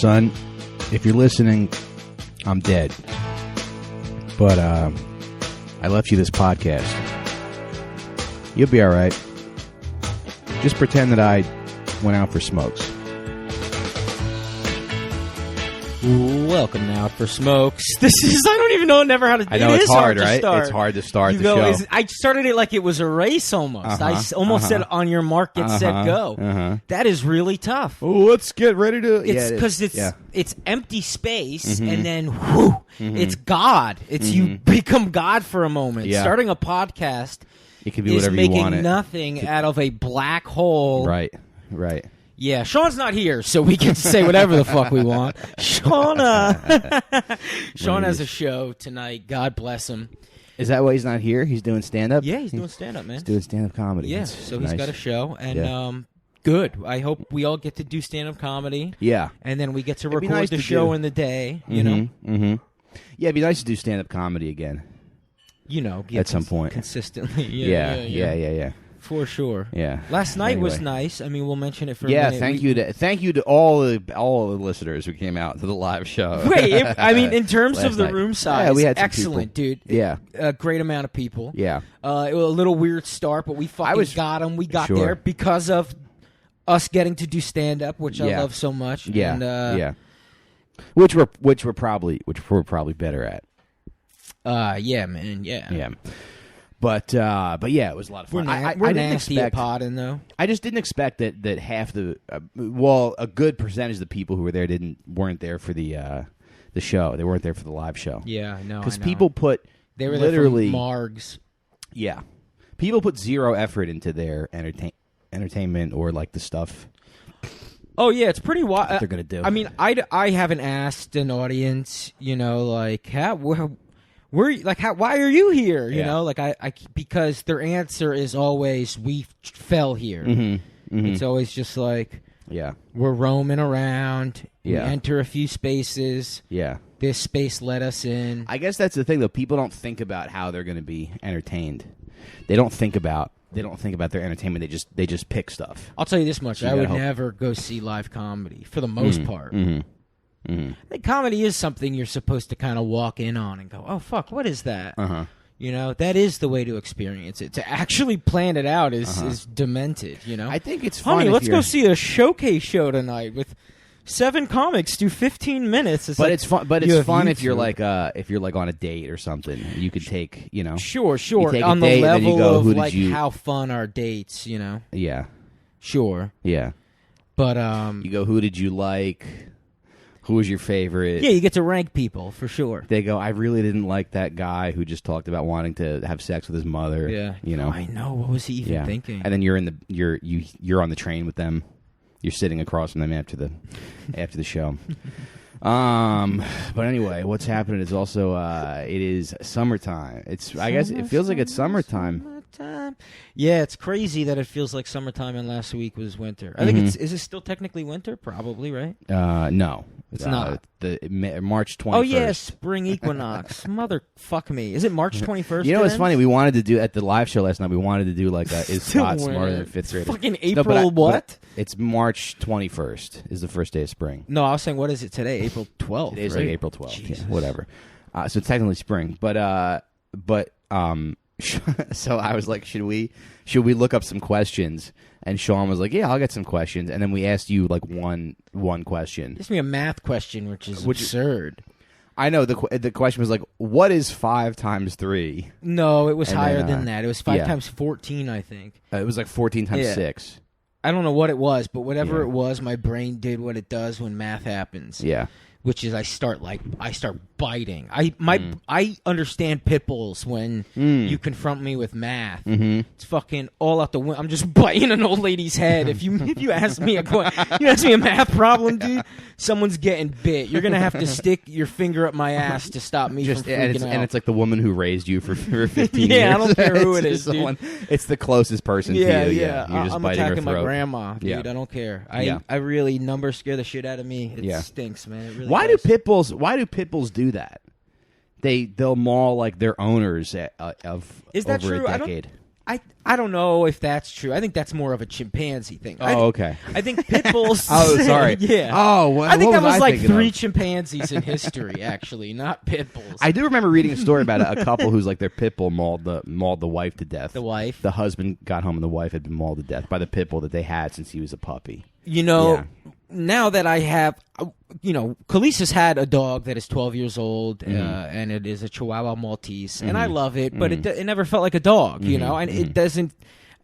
Son, if you're listening, I'm dead. But I left you this podcast. You'll be all right. Just pretend that I went out for smokes. Welcome now for smokes. This is, I don't even know never how to do it. I know, it's hard, right? Start. It's hard to start the show. I started it like it was a race almost. I almost said on your mark, get set, go. That is really tough. Oh, let's get ready to... It's because it's empty space, and then whoo, it's God. It's you become God for a moment. Yeah. Starting a podcast It can be is whatever you want making it. nothing out of a black hole. Right. Yeah, Sean's not here, so we get to say whatever the fuck we want. Sean has a show tonight. God bless him. Is that why he's not here? He's doing stand-up? Yeah, he's doing stand-up, man. He's doing stand-up comedy. Yeah, That's so nice. he's got a show, and good. I hope we all get to do stand-up comedy. Yeah. And then we get to It'd be record nice the to show do. in the day, you know? Mm-hmm. Yeah, it'd be nice to do stand-up comedy again. You know, at some point. Consistently. Yeah. For sure. Yeah. Last night was Anyway. nice. I mean, we'll mention it for a minute. Thank you to all the listeners who came out to the live show. Wait, I mean, in terms Last of the night. room size, we had some excellent, people. dude. Yeah. A great amount of people. Yeah. It was a little weird start, but we got them. We got Sure. there because of us getting to do stand-up, which I love so much. Yeah. And, Which we're probably better at. yeah, man, yeah. Yeah. But yeah, it was a lot of fun. We're nasty at podding, though. I just didn't expect that half the a good percentage of the people who were there weren't there for the show. They weren't there for the live show. Yeah, I know. Because people put they were literally there for Margs. Yeah, people put zero effort into their entertainment or like the stuff. Oh yeah, it's pretty wild. They're gonna do. I mean, I haven't asked an audience, you know, like why are you here? You know, like I because their answer is always we fell here. It's always just like we're roaming around. We enter a few spaces. Yeah, this space let us in. I guess that's the thing though. People don't think about how they're going to be entertained. They don't think about their entertainment. They just pick stuff. I'll tell you this much: I would never go see live comedy for the most part. I think comedy is something you're supposed to kind of walk in on and go, "Oh fuck, what is that?" You know, that is the way to experience it. To actually plan it out is demented. You know, I think it's fun. Honey, let's go see a showcase show tonight with 7 comics. Do 15 minutes. It's it's fun. But it's fun if you're like on a date or something. You could take sure you on the date, then you level go, of like how fun are dates. You know, sure, but you go, who did you like? Who was your favorite? Yeah, you get to rank people for sure. They go, I really didn't like that guy who just talked about wanting to have sex with his mother. Yeah, you know. I know. What was he even thinking? And then you're on the train with them. You're sitting across from them after the show. But anyway, what's happening is also it is summertime. I guess it feels like it's summertime. Yeah, it's crazy that it feels like summertime and last week was winter. I think is it still technically winter? Probably, right? No. It's not. March 21st. Oh, yeah, spring equinox. Motherfuck me. Is it March 21st? You know what's funny? We wanted to do, at the live show last night, we wanted to do like is Scott smarter than 5th grade? Fucking April what? It's March 21st is the first day of spring. No, I was saying, what is it today? April 12th, Today's right? like April 12th. Yeah, whatever. So it's technically spring. But so I was like, should we look up some questions? And Sean was like, yeah, I'll get some questions. And then we asked you like one question. Ask me a math question, which is absurd. I know the question was like, what is 5 times 3? No, it was higher than that. It was 5 times 14, I think. It was like 14 times 6. I don't know what it was, but whatever it was, my brain did what it does when math happens. Yeah. Which is I start biting. I understand pit bulls when you confront me with math. It's fucking all out the window. I'm just biting an old lady's head. If you ask me a math problem, dude, someone's getting bit. You're gonna have to stick your finger up my ass to stop me from freaking out. And it's like the woman who raised you for 15 years. Yeah, I don't care who it is, dude. It's the closest person to you. Yeah. You're just I'm biting her attacking throat. my grandma, dude. I don't care. I really number scare the shit out of me. It stinks, man. It really Why does. do pit bulls do that? They'll maul like their owners Is that over true? a decade. I don't know if that's true. I think that's more of a chimpanzee thing. Okay. I think pit bulls. Oh, sorry. Yeah. Oh, I think that was like thinking 3 of? chimpanzees in history, actually, not pit bulls. I do remember reading a story about a couple who's like their pit bull mauled the wife to death. The wife. The husband got home and the wife had been mauled to death by the pit bull that they had since he was a puppy. You know, Yeah. now that I have, Khalees has had a dog that is 12 years old, and it is a Chihuahua Maltese, and I love it, but it never felt like a dog, and it doesn't.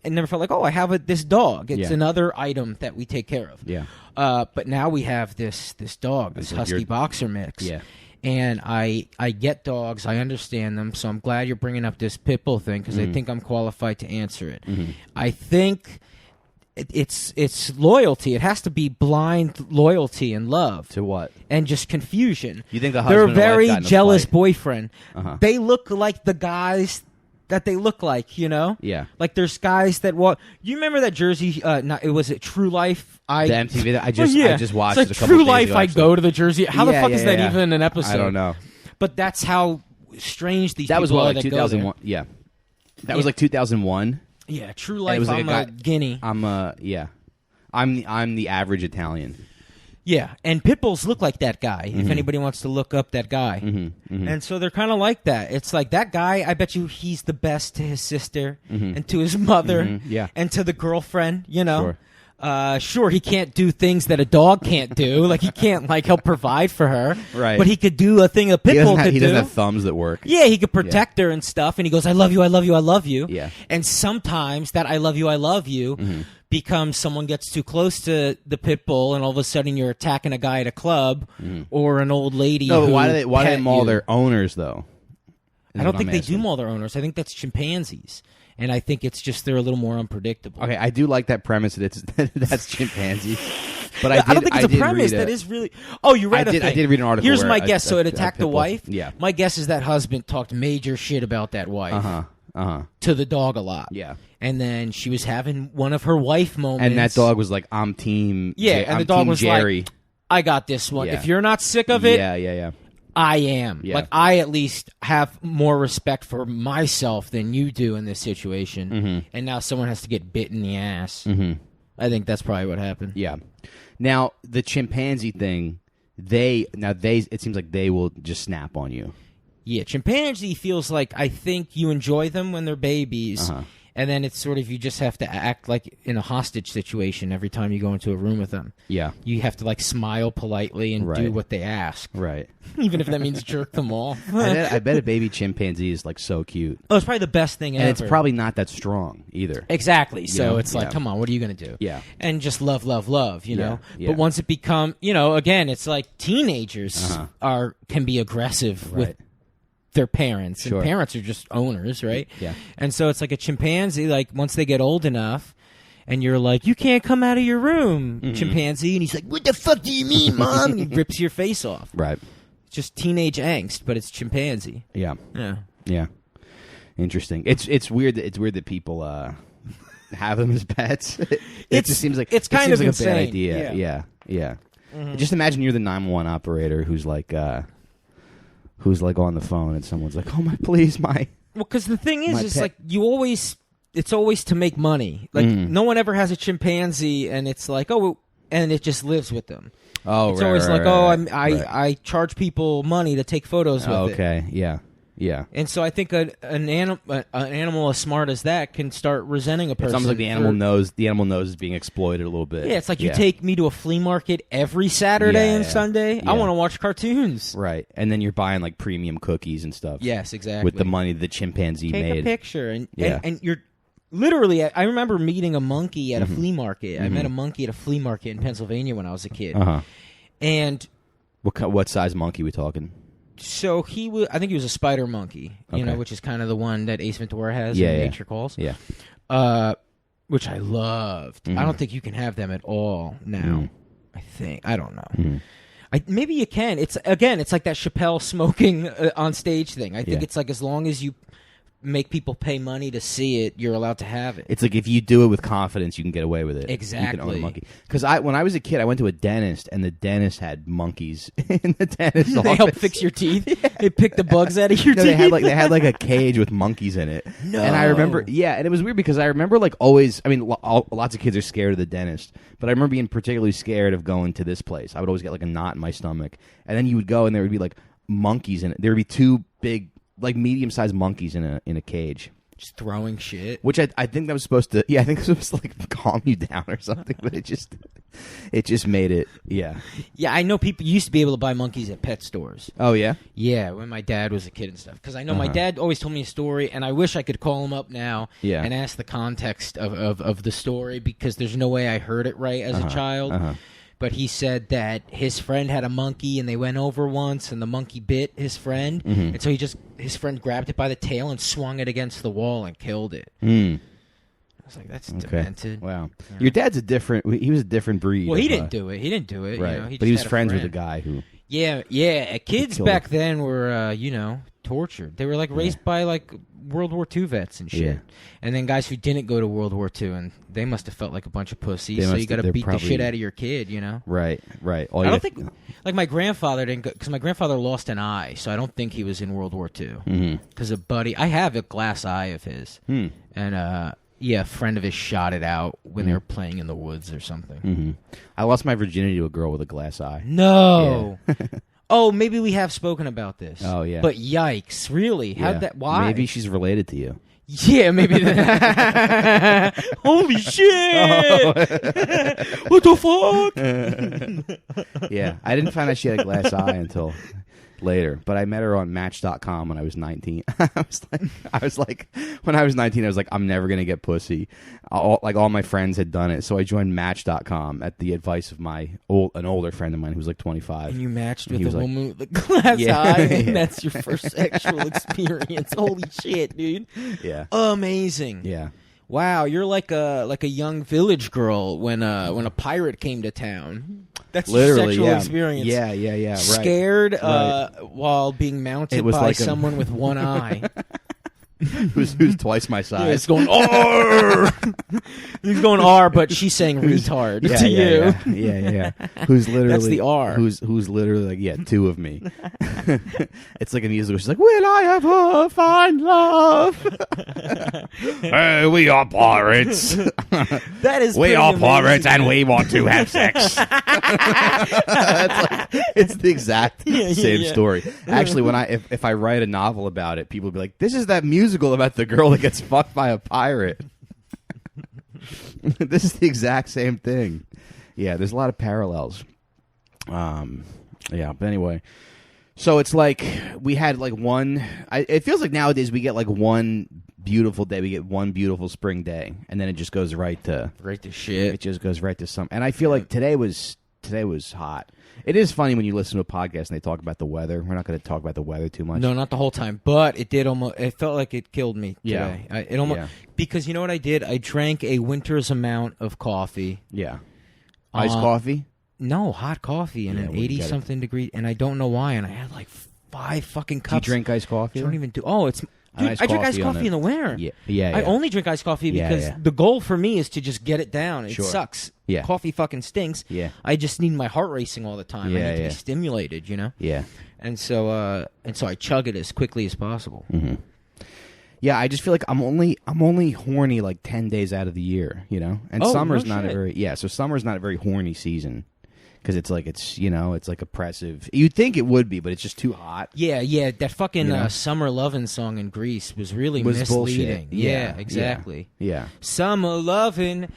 It never felt like, I have this dog. It's another item that we take care of. Yeah. But now we have this dog, this husky boxer mix. Yeah. And I get dogs. I understand them. So I'm glad you're bringing up this pit bull thing because I think I'm qualified to answer it. I think it's loyalty. It has to be blind loyalty and love. To what? And just confusion. You think the They're husband a very and wife got in a jealous fight? boyfriend. They look like the guys that they look like, Yeah. Like there's guys that walk. You remember that Jersey? It was it True Life. The MTV that I just watched it's it a like couple True days Life. ago, I actually. go to the Jersey. How the fuck is that even an episode? I don't know. But that's how strange these. That was people what, are like that go there. 2001. Yeah. That was like 2001. Yeah, True And it Life. was like I'm a a guy- guinea. I'm the average Italian. Yeah, and pit bulls look like that guy. If anybody wants to look up that guy, and so they're kind of like that. It's like that guy. I bet you he's the best to his sister and to his mother, Yeah. and to the girlfriend. Sure. Sure, he can't do things that a dog can't do. Like he can't help provide for her. Right. But he could do a thing a pit bull could do. He doesn't have thumbs that work. Yeah, he could protect her and stuff, and he goes, "I love you, I love you, I love you." Yeah. And sometimes that "I love you" becomes someone gets too close to the pit bull, and all of a sudden you're attacking a guy at a club or an old lady. No, but who why do they pet maul you. their owners though? I don't think they do maul their owners. I think that's chimpanzees, and I think it's just they're a little more unpredictable. Okay, I do like that premise that it's that's chimpanzees. But I don't think it's a premise that is really. Oh, you read a thing. I did read an article. Here's where my guess. So it attacked the pit bull- wife. Yeah. My guess is that husband talked major shit about that wife to the dog a lot. Yeah. And then she was having one of her wife moments. And that dog was like, "I'm team." And the dog was Jerry. like, "I got this one. Yeah. If you're not sick of it, Yeah. I am. Yeah. Like I at least have more respect for myself than you do in this situation. And now someone has to get bit in the ass. I think that's probably what happened. Yeah. Now the chimpanzee thing, it seems like they will just snap on you. Yeah, chimpanzee feels like I think you enjoy them when they're babies, and then it's sort of you just have to act like in a hostage situation every time you go into a room with them. Yeah. You have to smile politely and do Right. what they ask, Right. even if that means jerk them off. I bet a baby chimpanzee is like so cute, Oh, it's probably the best thing ever. and it's probably not that strong either. Exactly. So know? it's like, Yeah. come on, what are you going to do? Yeah. And just love, you know? Yeah. But once it become, again, it's like teenagers can be aggressive with their parents. Sure. And parents are just owners, right? Yeah. And so it's like a chimpanzee, like once they get old enough, and you're like, you can't come out of your room, chimpanzee. And he's like, what the fuck do you mean, Mom? And he rips your face off. Right. It's just teenage angst, but it's chimpanzee. Yeah. Yeah. Yeah. Interesting. It's weird that people have them as pets. It just seems like it's kind of a insane. bad idea. Yeah. Just imagine you're the 911 operator who's like on the phone and someone's like, "Oh my, please, my." Well, because the thing My is pet. like it's always to make money. Like no one ever has a chimpanzee, and it's like and it just lives with them. Oh, It's right, always right, like, right. I charge people money to take photos with it. Okay. Yeah. And so I think an animal as smart as that can start resenting a person. It's almost like the animal knows is being exploited a little bit. Yeah, it's like you take me to a flea market every Saturday and Sunday. Yeah. I want to watch cartoons. Right, and then you're buying like premium cookies and stuff. Yes, exactly. With the money the chimpanzee Take made. a picture, and Yeah. and you're literally. I remember meeting a monkey at a flea market. I met a monkey at a flea market in Pennsylvania when I was a kid. And What size monkey we talking? so he was. I think he was a spider monkey. You know, Okay. which is kind of the one that Ace Ventura has. Yeah, in yeah. Nature Calls. Yeah. Which I loved. I don't think you can have them at all now. I think I don't know. Maybe you can. It's like that Chappelle smoking on stage thing. I think Yeah. it's like as long as you make people pay money to see it, you're allowed to have it. It's like if you do it with confidence, you can get away with it. Exactly. You can own a monkey. Because when I was a kid, I went to a dentist, and the dentist had monkeys in the dentist's office. They help fix your teeth. Yeah. They pick the bugs out of your teeth. They had like a cage with monkeys in it. No. And I remember, and it was weird because I remember like always. I mean, lots of kids are scared of the dentist, but I remember being particularly scared of going to this place. I would always get like a knot in my stomach, and then you would go, and there would be like monkeys in it. There would be two big, like medium-sized monkeys in a cage. Just throwing shit. Which I think that was supposed to... Yeah, I think it was supposed to like calm you down or something, but it just made it... Yeah. Yeah, I know people used to be able to buy monkeys at pet stores. Oh, yeah? Yeah, when my dad was a kid and stuff. Because I know my dad always told me a story, and I wish I could call him up now and ask the context of the story, because there's no way I heard it right as a child. But he said that his friend had a monkey, and they went over once, and the monkey bit his friend, and so his friend grabbed it by the tail and swung it against the wall and killed it. I was like, that's demented. Wow. Yeah. Your dad's he was a different breed. Well, he didn't do it. Right. You know, but he was friends with a guy who... Yeah. Kids back then were, tortured. They were like raised by like World War II vets and shit. Yeah. And then guys who didn't go to World War II, and they must have felt like a bunch of pussies. So you got to beat the shit out of your kid, you know? Right. I don't think, like my grandfather didn't go, because my grandfather lost an eye, so I don't think he was in World War II. Because a buddy, I have a glass eye of his, and a friend of his shot it out when they were playing in the woods or something. I lost my virginity to a girl with a glass eye. No. Yeah. Oh, maybe we have spoken about this. Oh, yeah. But yikes, really? Why? Maybe she's related to you. Yeah, maybe. Holy shit! What the fuck? Yeah, I didn't find out she had a glass eye until later, but I met her on Match.com when I was 19. I was like, when I was 19, I was like, I'm never gonna get pussy. All my friends had done it, so I joined Match.com at the advice of an older friend of mine who was like 25. And you matched with a woman with a glass eye, and that's your first sexual experience. Holy shit, dude! Yeah, amazing. Yeah. Wow, you're like a young village girl when a pirate came to town. That's literally your sexual experience. Yeah, right. Scared while being mounted by like someone with one eye. who's twice my size. Yeah, it's going R. He's going R, but she's saying retard to you. Yeah. Who's literally that's the R. Who's literally like two of me. It's like a musical. She's like, "Will I ever find love?" Hey, we are pirates. That is. We are pirates, amazing. and we want to have sex. It's the exact same story. Actually, when if I write a novel about it, people will be like, "This is that musical about the girl that gets fucked by a pirate." This is the exact same thing. Yeah, there's a lot of parallels. But anyway, so it's like we had like one. It feels like nowadays we get like one beautiful day. We get one beautiful spring day, and then it just goes right to shit. It just goes right to some. And I feel like today was hot. It is funny when you listen to a podcast and they talk about the weather. We're not going to talk about the weather too much. No, not the whole time. But it did almost. It felt like it killed me today. Because you know what I did? I drank a winter's amount of coffee. Yeah. Iced coffee? No, hot coffee in an 80-something degree, and I don't know why. And I had like 5 fucking cups. Do you drink iced coffee? I don't even do. Oh, it's. Dude, I drink iced coffee in the winter. Yeah. I only drink iced coffee because the goal for me is to just get it down. It sucks. Yeah. Coffee fucking stinks. Yeah. I just need my heart racing all the time. I need to be stimulated, you know? Yeah. And so I chug it as quickly as possible. Mm-hmm. Yeah, I just feel like I'm only horny like 10 days out of the year, you know? And summer's not a very horny season. Because it's like oppressive. You'd think it would be, but it's just too hot. Yeah. That fucking Summer Lovin' song in Greece was really misleading. Bullshit. Yeah, exactly. Yeah. Summer Lovin',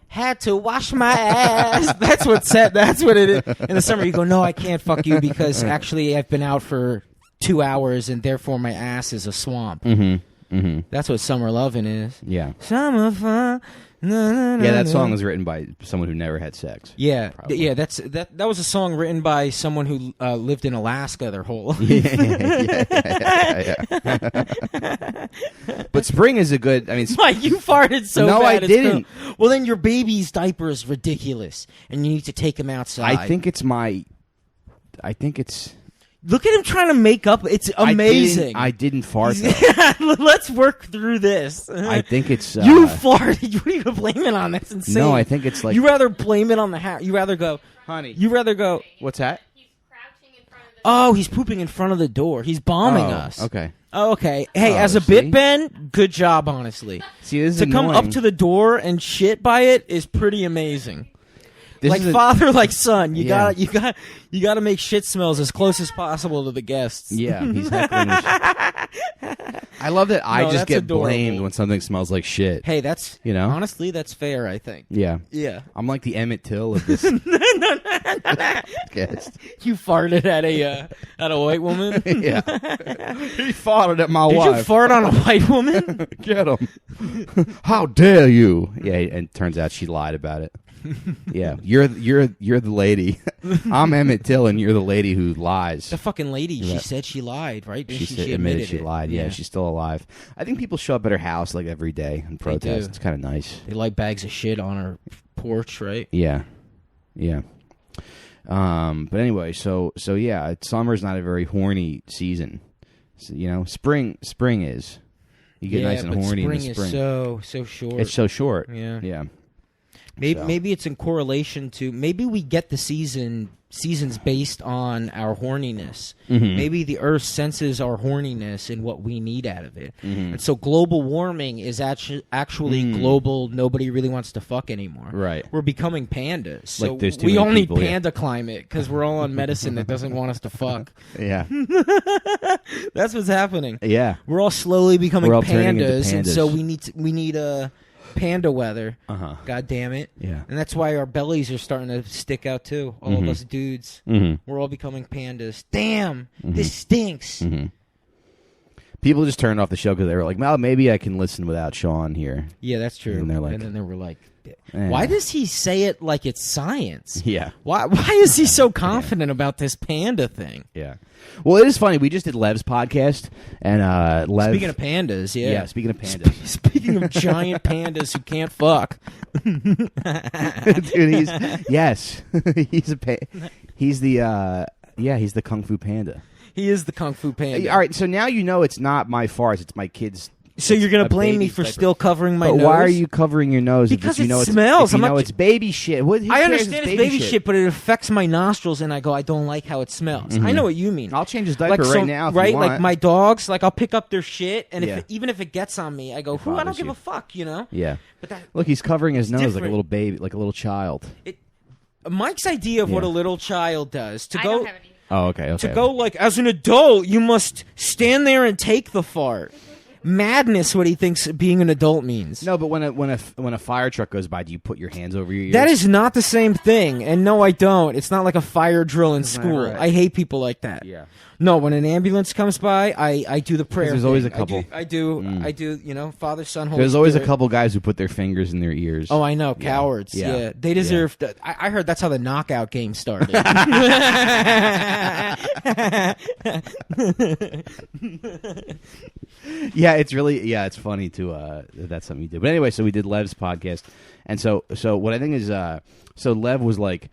had to wash my ass. That's what it is. In the summer, you go, no, I can't fuck you because actually I've been out for 2 hours and therefore my ass is a swamp. Mm-hmm. That's what Summer Lovin' is. Yeah. Summer fun. That song was written by someone who never had sex. Yeah, that was a song written by someone who lived in Alaska their whole life. Yeah. But spring is a good. I mean, Mike, you farted so bad. No, I didn't. Well, then your baby's diaper is ridiculous, and you need to take him outside. I think it's. Look at him trying to make up. It's amazing. I didn't fart. Let's work through this. I think it's you farted. What are you blaming on? That's insane. No, I think it's like you rather blame it on the hat. You rather go, honey. You rather go. What's that? He's crouching in front of the door. Oh, he's pooping in front of the door. He's bombing us. Okay. Oh, okay. Hey, Oh, as a see? bit, Ben, good job, honestly. See, this is To come annoying. up to the door and shit by it is pretty amazing. This like is a- father, like son. You Yeah. gotta make shit smells as close as possible to the guests. Yeah, he's heckling. I love that I No, just that's get adorable. blamed when something smells like shit. Hey, that's You know? honestly, that's fair. I think. Yeah. Yeah. I'm like the Emmett Till of this. podcast. You farted at a white woman. Yeah. He farted at my Did wife. you fart on a white woman? Get him. How dare you? Yeah, and turns out she lied about it. Yeah, you're the lady. I'm Emmett Till, and you're the lady who lies. The fucking lady. She Yeah. said she lied, right? Didn't She admitted she it. lied. Yeah, she's still alive. I think people show up at her house like every day and protest. do. It's kind of nice. They light bags of shit on her porch, right? Yeah, yeah. But anyway, so yeah, summer's not a very horny season. So, you know, spring is. You get nice and but horny spring in the spring. is so short. It's so short. Yeah. Yeah. Maybe it's in correlation to maybe we get the seasons based on our horniness. Mhm. Maybe the Earth senses our horniness and what we need out of it. Mhm. And so global warming is actually global. Nobody really wants to fuck anymore. Right. We're becoming pandas. So Like, there's too we many all need people, yeah. panda climate because we're all on medicine that doesn't want us to fuck. Yeah. That's what's happening. Yeah. We're all slowly becoming We're all turning into pandas, and so pandas. we need a panda weather. Uh-huh. God damn it! Yeah. And that's why our bellies are starting to stick out too. All of us dudes, we're all becoming pandas. Damn, this stinks. People just turned off the show because they were like, "Well, maybe I can listen without Sean here." Yeah, that's true. And they're like- then they were like, Eh. "Why does he say it like it's science? Yeah. Why is he so confident about this panda thing?" Yeah. Well, it is funny. We just did Lev's podcast, and Lev. Speaking of pandas, yeah. yeah, speaking of pandas, Speaking of giant pandas who can't fuck. dude, he's the Kung Fu Panda. He is the Kung Fu panda. All right, so now you know it's not my farts; it's my kids. So you're gonna a blame me baby's for diaper. still covering my But nose? why are you covering your nose? Because if you know it it's, smells. If you I'm know not- it's baby shit. Who I cares? understand it's baby shit, but it affects my nostrils, and I go, I don't like how it smells. I know what you mean. I'll change his diaper right now. If right? you want. Like my dogs, like I'll pick up their shit, and Yeah. even if it gets on me, I go, "Who? I don't bothers give you. a fuck," you know. Yeah. But that Look, he's covering his nose like a different. little baby, like a little child. Mike's idea of what Yeah. a little child does to I go. don't have any. Oh, okay. To go like as an adult, you must stand there and take the fart. Madness, what he thinks being an adult means. No, but when a fire truck goes by, do you put your hands over your ears? That is not the same thing. And no, I don't. It's not like a fire drill in school. right. I hate people like that. Yeah. No, when an ambulance comes by, I do the prayer. there's always thing. a couple. I do. You know, Father, Son, Holy There's always a Spirit. couple guys who put their fingers in their ears. Oh, I know, cowards. Yeah. Yeah, they deserve. I heard that's how the knockout game started. Yeah, it's funny to that's something you do. But anyway, so we did Lev's podcast, and so what I think is so Lev was like,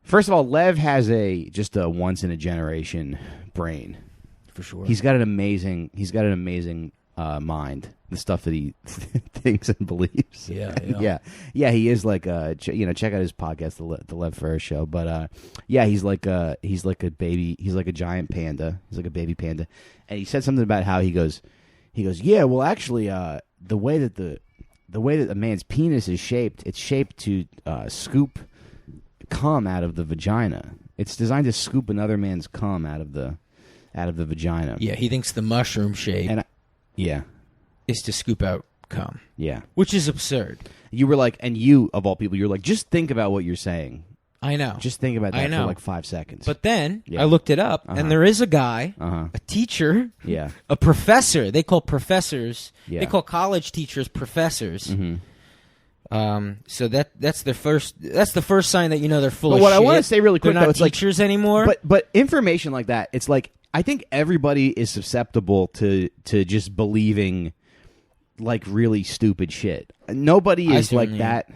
first of all, Lev has just a once in a generation brain. For sure. He's got an amazing mind. The stuff that he thinks and believes. Yeah. He is like check out his podcast, the Lev Ferris Show. But he's like a baby. He's like a giant panda. He's like a baby panda. And he said something about how he goes, yeah, well, actually, the way that a man's penis is shaped, it's shaped to scoop cum out of the vagina. It's designed to scoop another man's cum out of the vagina. Yeah, he thinks the mushroom shape is to scoop out cum. Yeah. Which is absurd. You were like, and you, of all people, you're like, just think about what you're saying. I know. Just think about I that know. for like 5 seconds. But then Yeah. I looked it up, and there is a guy, a teacher, yeah. a professor. They call professors. Yeah. They call college teachers professors. Mm-hmm. So that's their first. That's the first sign that you know they're full But of what shit. I want to say really quick, they're not though, it's like teachers anymore. But information like that, it's like I think everybody is susceptible to just believing like really stupid shit. Nobody is like certainly that.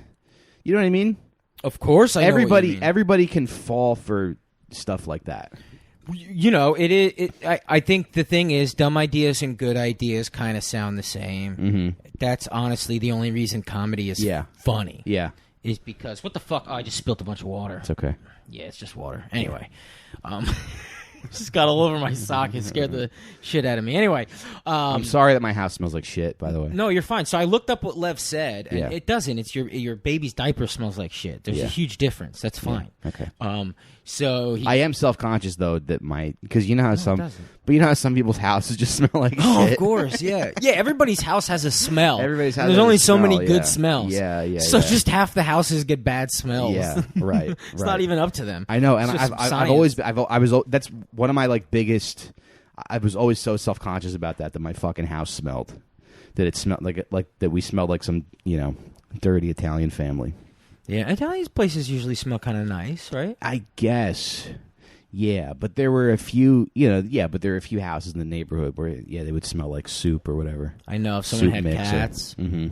You know what I mean? of course, I know what you mean. Everybody can fall for stuff like that. You know, it is. I think the thing is, dumb ideas and good ideas kind of sound the same. Mm-hmm. That's honestly the only reason comedy is funny. Yeah. Is because what the fuck? Oh, I just spilled a bunch of water. It's okay. Yeah, it's just water. Anyway, just got all over my sock. It scared the shit out of me. Anyway, I'm sorry that my house smells like shit. By the way, no, you're fine. So I looked up what Lev said, and Yeah. it doesn't. It's your baby's diaper smells like shit. There's a huge difference. That's fine. Okay. So I am self-conscious though that because you know how some people's houses just smell like oh, shit. of course, yeah. Everybody's house has a smell. Everybody's house There's has only a so many smell, good smells. Yeah. So just half the houses get bad smells. Yeah, right. It's not even up to them. I know, and It's just I've always that's one of my like biggest. I was always so self-conscious about that my fucking house smelled, that it smelled like that we smelled like some dirty Italian family. Yeah, Italian places usually smell kind of nice, right? I guess. Yeah, but there were a few, but there were a few houses in the neighborhood where, they would smell like soup or whatever. I know, if someone had cats. Mm-hmm.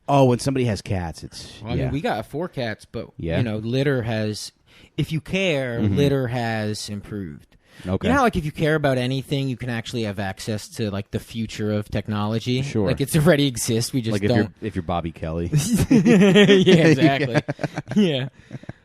Oh, when somebody has cats, it's... Well, I mean, we got 4 cats, but, Yeah. Litter has... If you care, litter has improved. Okay. You know how, like, if you care about anything, you can actually have access to, like, the future of technology? Sure. Like, it's already exists, we just like don't... if you're Bobby Kelly. Yeah, exactly. Yeah.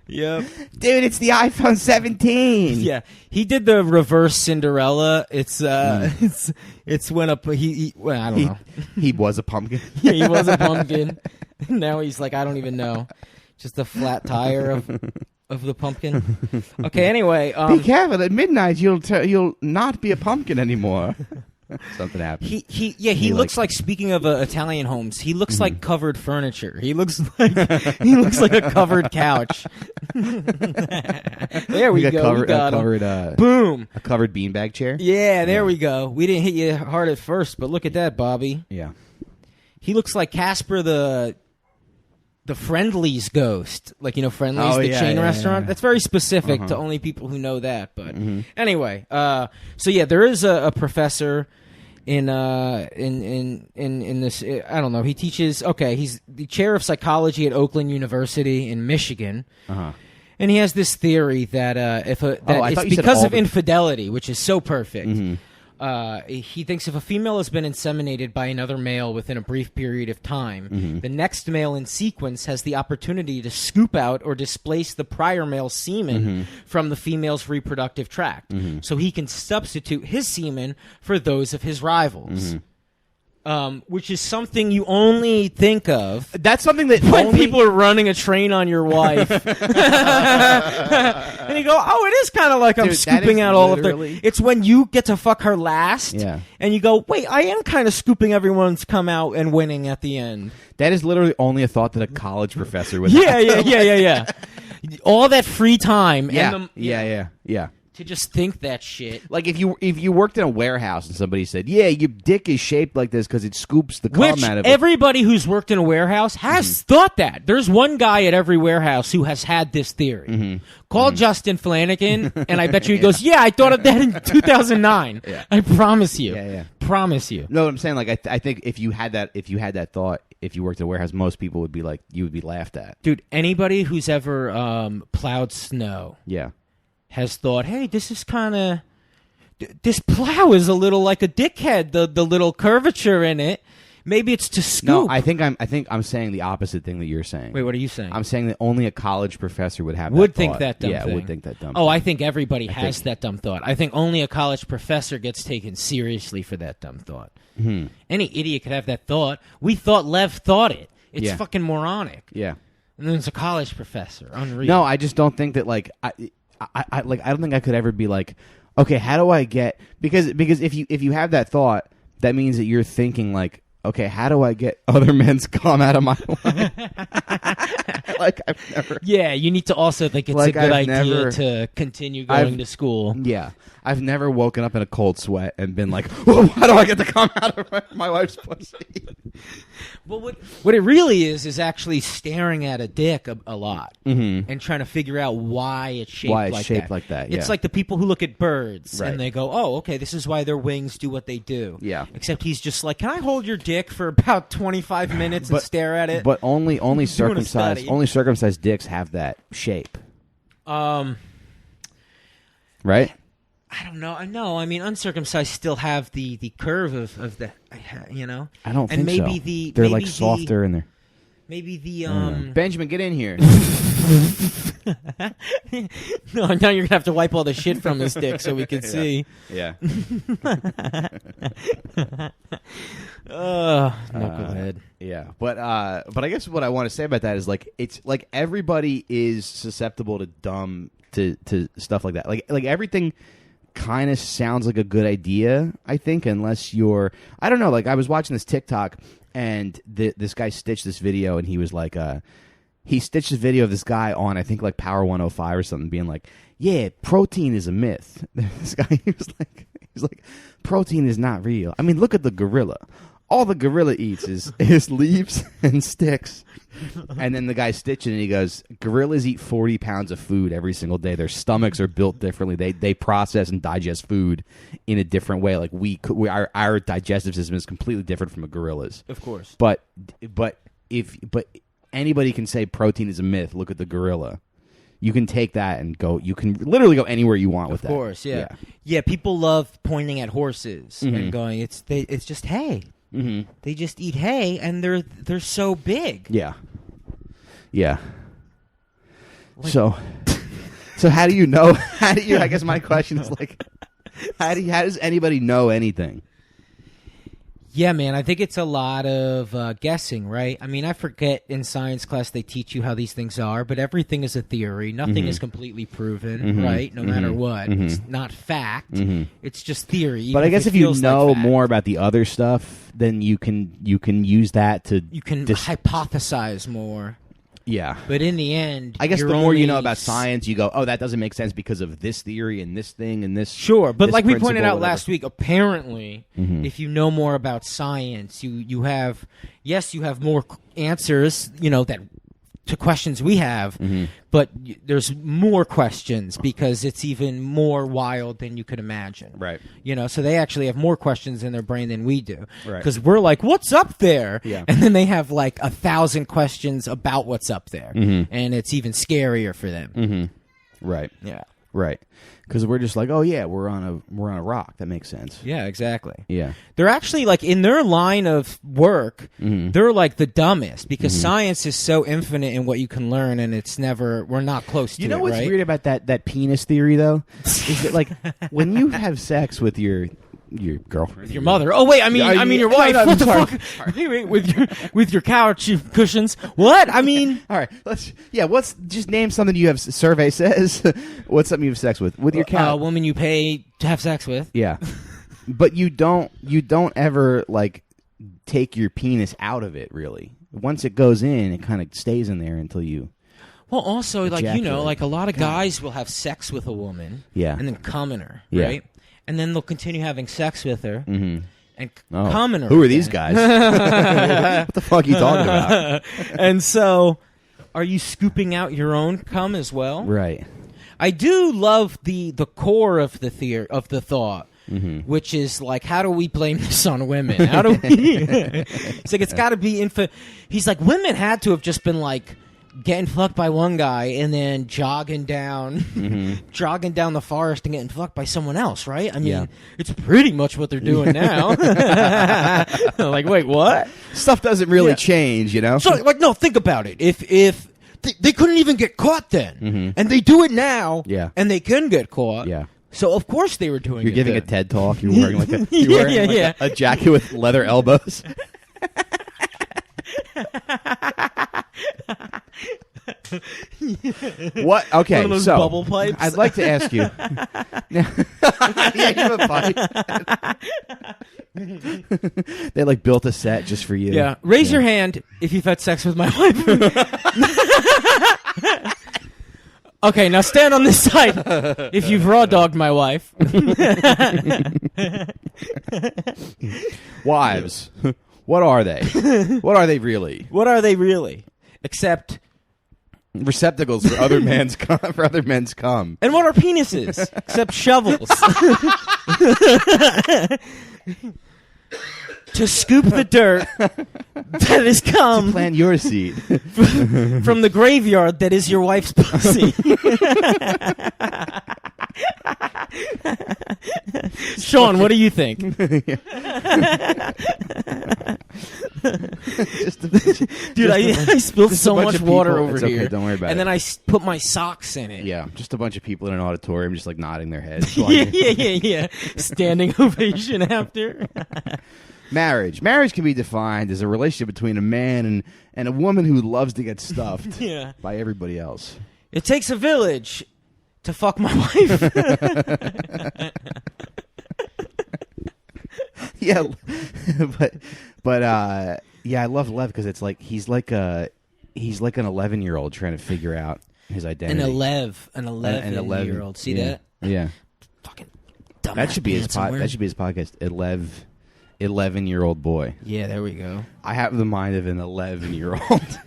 Yep. Dude, it's the iPhone 17. Yeah, he did the reverse Cinderella. It's when well, I don't know. He was a pumpkin. Yeah, he was a pumpkin. Now he's like, I don't even know. Just a flat tire of the pumpkin. Okay, anyway. Be careful. At midnight, you'll not be a pumpkin anymore. Something happened. He looks like, speaking of Italian homes, he looks like covered furniture. He looks like a covered couch. There we go. We got him. Boom. A covered beanbag chair. Yeah, there we go. We didn't hit you hard at first, but look at that, Bobby. Yeah. He looks like Casper the Friendly's ghost. Like, Friendly's, the chain restaurant. Yeah. This very specific to only people who know that. But anyway, so yeah, there is a professor in this. I don't know. He teaches. Okay, he's the chair of psychology at Oakland University in Michigan. And he has this theory that it's because of infidelity, which is so perfect. He thinks if a female has been inseminated by another male within a brief period of time, the next male in sequence has the opportunity to scoop out or displace the prior male's semen from the female's reproductive tract, so he can substitute his semen for those of his rivals. Which is something you only think of. That's something that when people are running a train on your wife. And you go, oh, it is kind of like I'm scooping out all of their... It's when you get to fuck her last, and you go, wait, I am kind of scooping everyone's come out and winning at the end. That is literally only a thought that a college professor would have. Yeah. All that free time. Yeah. To just think that shit. Like if you worked in a warehouse and somebody said, "Yeah, your dick is shaped like this because it scoops the cum out of it." Everybody who's worked in a warehouse has thought that. There's one guy at every warehouse who has had this theory. Call Justin Flanagan, and I bet you he goes, "Yeah, I thought of that in 2009." I promise you. Promise you. No, I'm saying like I think if you had that thought, if you worked in a warehouse, most people would be like, you would be laughed at. Dude, anybody who's ever plowed snow. Yeah. Has thought, hey, this is kind of... This plow is a little like a dickhead, the little curvature in it. Maybe it's to scoop. No, I think I'm saying the opposite thing that you're saying. Wait, what are you saying? I'm saying that only a college professor would have would that think thought. that dumb thing. Yeah, would think that dumb Oh, thing. I think everybody has that dumb thought. I think only a college professor gets taken seriously for that dumb thought. Any idiot could have that thought. We thought Lev thought it. It's fucking moronic. Yeah. And then it's a college professor. Unreal. No, I just don't think that I don't think I could ever be like, okay, how do I get because if you have that thought, that means that you're thinking like, okay, how do I get other men's cum out of my life? Like I've never. Yeah, you need to also think it's a good idea to continue going to school. Yeah, I've never woken up in a cold sweat and been like, whoa, how do I get the cum out of my wife's pussy? Well, what it really is actually staring at a dick a lot and trying to figure out why it's shaped like that. It's like the people who look at birds and they go, oh, okay, this is why their wings do what they do. Yeah. Except he's just like, can I hold your dick for about 25 minutes and stare at it? But only circumcised dicks have that shape. right? I don't know. I mean, uncircumcised still have the curve of the, I don't think and maybe so. the They're maybe like softer and they're. Maybe the Benjamin, get in here. No, now you're gonna have to wipe all the shit from his dick so we can see. Yeah. Knucklehead. Yeah, but I guess what I want to say about that is like it's like everybody is susceptible to stuff like that. Like everything kind of sounds like a good idea, I think, unless you're I don't know. Like I was watching this TikTok and this guy stitched this video and he was like he stitched a video of this guy on I think like Power 105 or something being like, yeah, protein is a myth. This guy he was like protein is not real. I mean, look at the gorilla. All the gorilla eats is leaves and sticks. And then the guy stitching and he goes, gorillas eat 40 pounds of food every single day. Their stomachs are built differently. They process and digest food in a different way. Like our digestive system is completely different from a gorilla's. Of course. But anybody can say protein is a myth. Look at the gorilla. You can take that and go. You can literally go anywhere you want with that. Of course, yeah. People love pointing at horses and going, it's just hay. Mm-hmm. They just eat hay, and they're so big. Yeah. Like, so how do you know? I guess my question is like, how does anybody know anything? Yeah, man, I think it's a lot of guessing, right? I mean, I forget in science class they teach you how these things are, but everything is a theory. Nothing is completely proven, right? No matter what. It's not fact. It's just theory. But I guess if you know more about the other stuff, then you can use that to... You can hypothesize more. Yeah. But in the end... I guess the more you know about science, you go, oh, that doesn't make sense because of this theory and this thing and this... Sure, but this like we pointed out whatever. last week, apparently, if you know more about science, you have more answers, that to questions we have, but there's more questions because it's even more wild than you could imagine. Right. So they actually have more questions in their brain than we do. Right. Because we're like, what's up there? Yeah. And then they have like 1,000 questions about what's up there. And it's even scarier for them. Right. Yeah. Right. Because we're just like, oh yeah, we're on a rock. That makes sense. Yeah, exactly. Yeah. They're actually like in their line of work, they're like the dumbest because science is so infinite in what you can learn, and we're not close to it. You know what's right? weird about that penis theory though? Is that like when you have sex with your girlfriend, your mother. Oh wait, I mean your wife. No, what the sorry. fuck? Wait, with your couch cushions. What? I mean, all right. What's just name something you have? Survey says. What's something you have sex with your couch? A woman you pay to have sex with. Yeah, but you don't ever like take your penis out of it. Really, once it goes in, it kind of stays in there until you. Well, also ejaculate. like a lot of guys will have sex with a woman. Yeah. And then come in her. Yeah. Right. And then they'll continue having sex with her and come in her. Who are these guys? What the fuck are you talking about? And so, are you scooping out your own cum as well? Right. I do love the core of the thought, which is like, how do we blame this on women? How do we? It's like it's got to be He's like, women had to have just been like. Getting fucked by one guy and then jogging down the forest and getting fucked by someone else, right? I mean, it's pretty much what they're doing now. Like, wait, what? Stuff doesn't really change, So, like, no, think about it. If they couldn't even get caught then, and they do it now, and they can get caught, so of course they were doing. You're it giving then. a TED talk. You're wearing like a jacket with leather elbows. What? Okay, one of those so bubble pipes. I'd like to ask you. Yeah, you have a pipe. They like built a set just for you. Yeah. Raise your hand if you've had sex with my wife. Okay, now stand on this side if you've raw dogged my wife. Wives. What are they? What are they really? What are they really? Except receptacles for other men's cum. And what are penises? Except shovels. To scoop the dirt that is cum. To plant your seed. From the graveyard that is your wife's pussy. Sean, what do you think? Dude, I spilled so much water over here. Okay, don't worry about it. And then I put my socks in it. Yeah, just a bunch of people in an auditorium just like nodding their heads. yeah. Standing ovation after. Marriage can be defined as a relationship between a man and a woman who loves to get stuffed by everybody else. It takes a village to fuck my wife. Yeah, but I love Lev because it's like he's like an 11-year-old trying to figure out his identity. An 11-year-old. See that? Yeah. Fucking dumbass. That should be his podcast. 11-year-old boy. Yeah, there we go. I have the mind of an 11-year-old.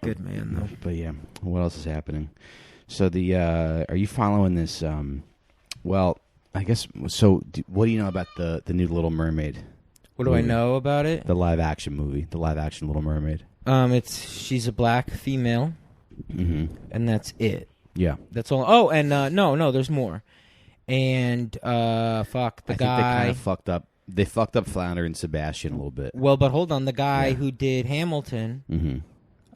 Good man though. But yeah, what else is happening? So are you following this? Well, I guess so. What do you know about the new Little Mermaid? What do I know about it? The live action movie, the live action Little Mermaid. She's a black female, and that's it. Yeah, that's all. Oh, and no, there's more. And guy. I think they kind of fucked up. They fucked up Flounder and Sebastian a little bit. Well, but hold on, the guy who did Hamilton,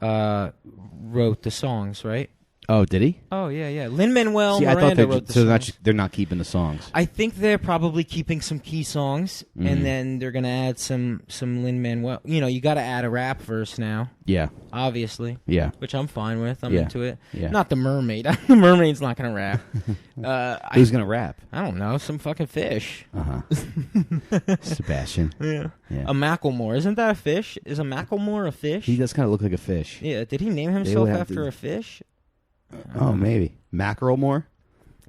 wrote the songs, right? Oh, did he? Oh, yeah. Lin-Manuel Miranda I thought wrote the songs. They're not keeping the songs. I think they're probably keeping some key songs, and then they're going to add some Lin-Manuel. You know, you got to add a rap verse now. Yeah. Obviously. Yeah. Which I'm fine with. I'm into it. Yeah. Not the mermaid. The mermaid's not going to rap. Who's going to rap? I don't know. Some fucking fish. Sebastian. Yeah. A Macklemore. Isn't that a fish? Is a Macklemore a fish? He does kind of look like a fish. Yeah. Did he name himself after a fish? Oh, maybe. Macklemore?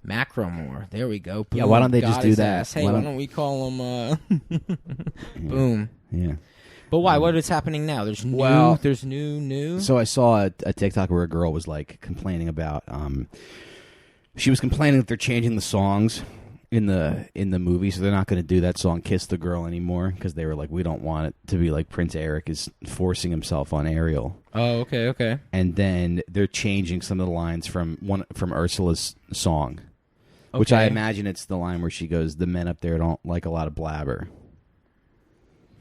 Macklemore. There we go. Boom. Yeah, why don't they just do that? Ass. Hey, why don't we call him Boom. Yeah. But why? What is happening now? There's new. So I saw a TikTok where a girl was like complaining about she was complaining that they're changing the songs in the movie, so they're not going to do that song "Kiss the Girl" anymore because they were like, we don't want it to be like Prince Eric is forcing himself on Ariel. Oh, okay. And then they're changing some of the lines from Ursula's song, which I imagine it's the line where she goes, "The men up there don't like a lot of blabber."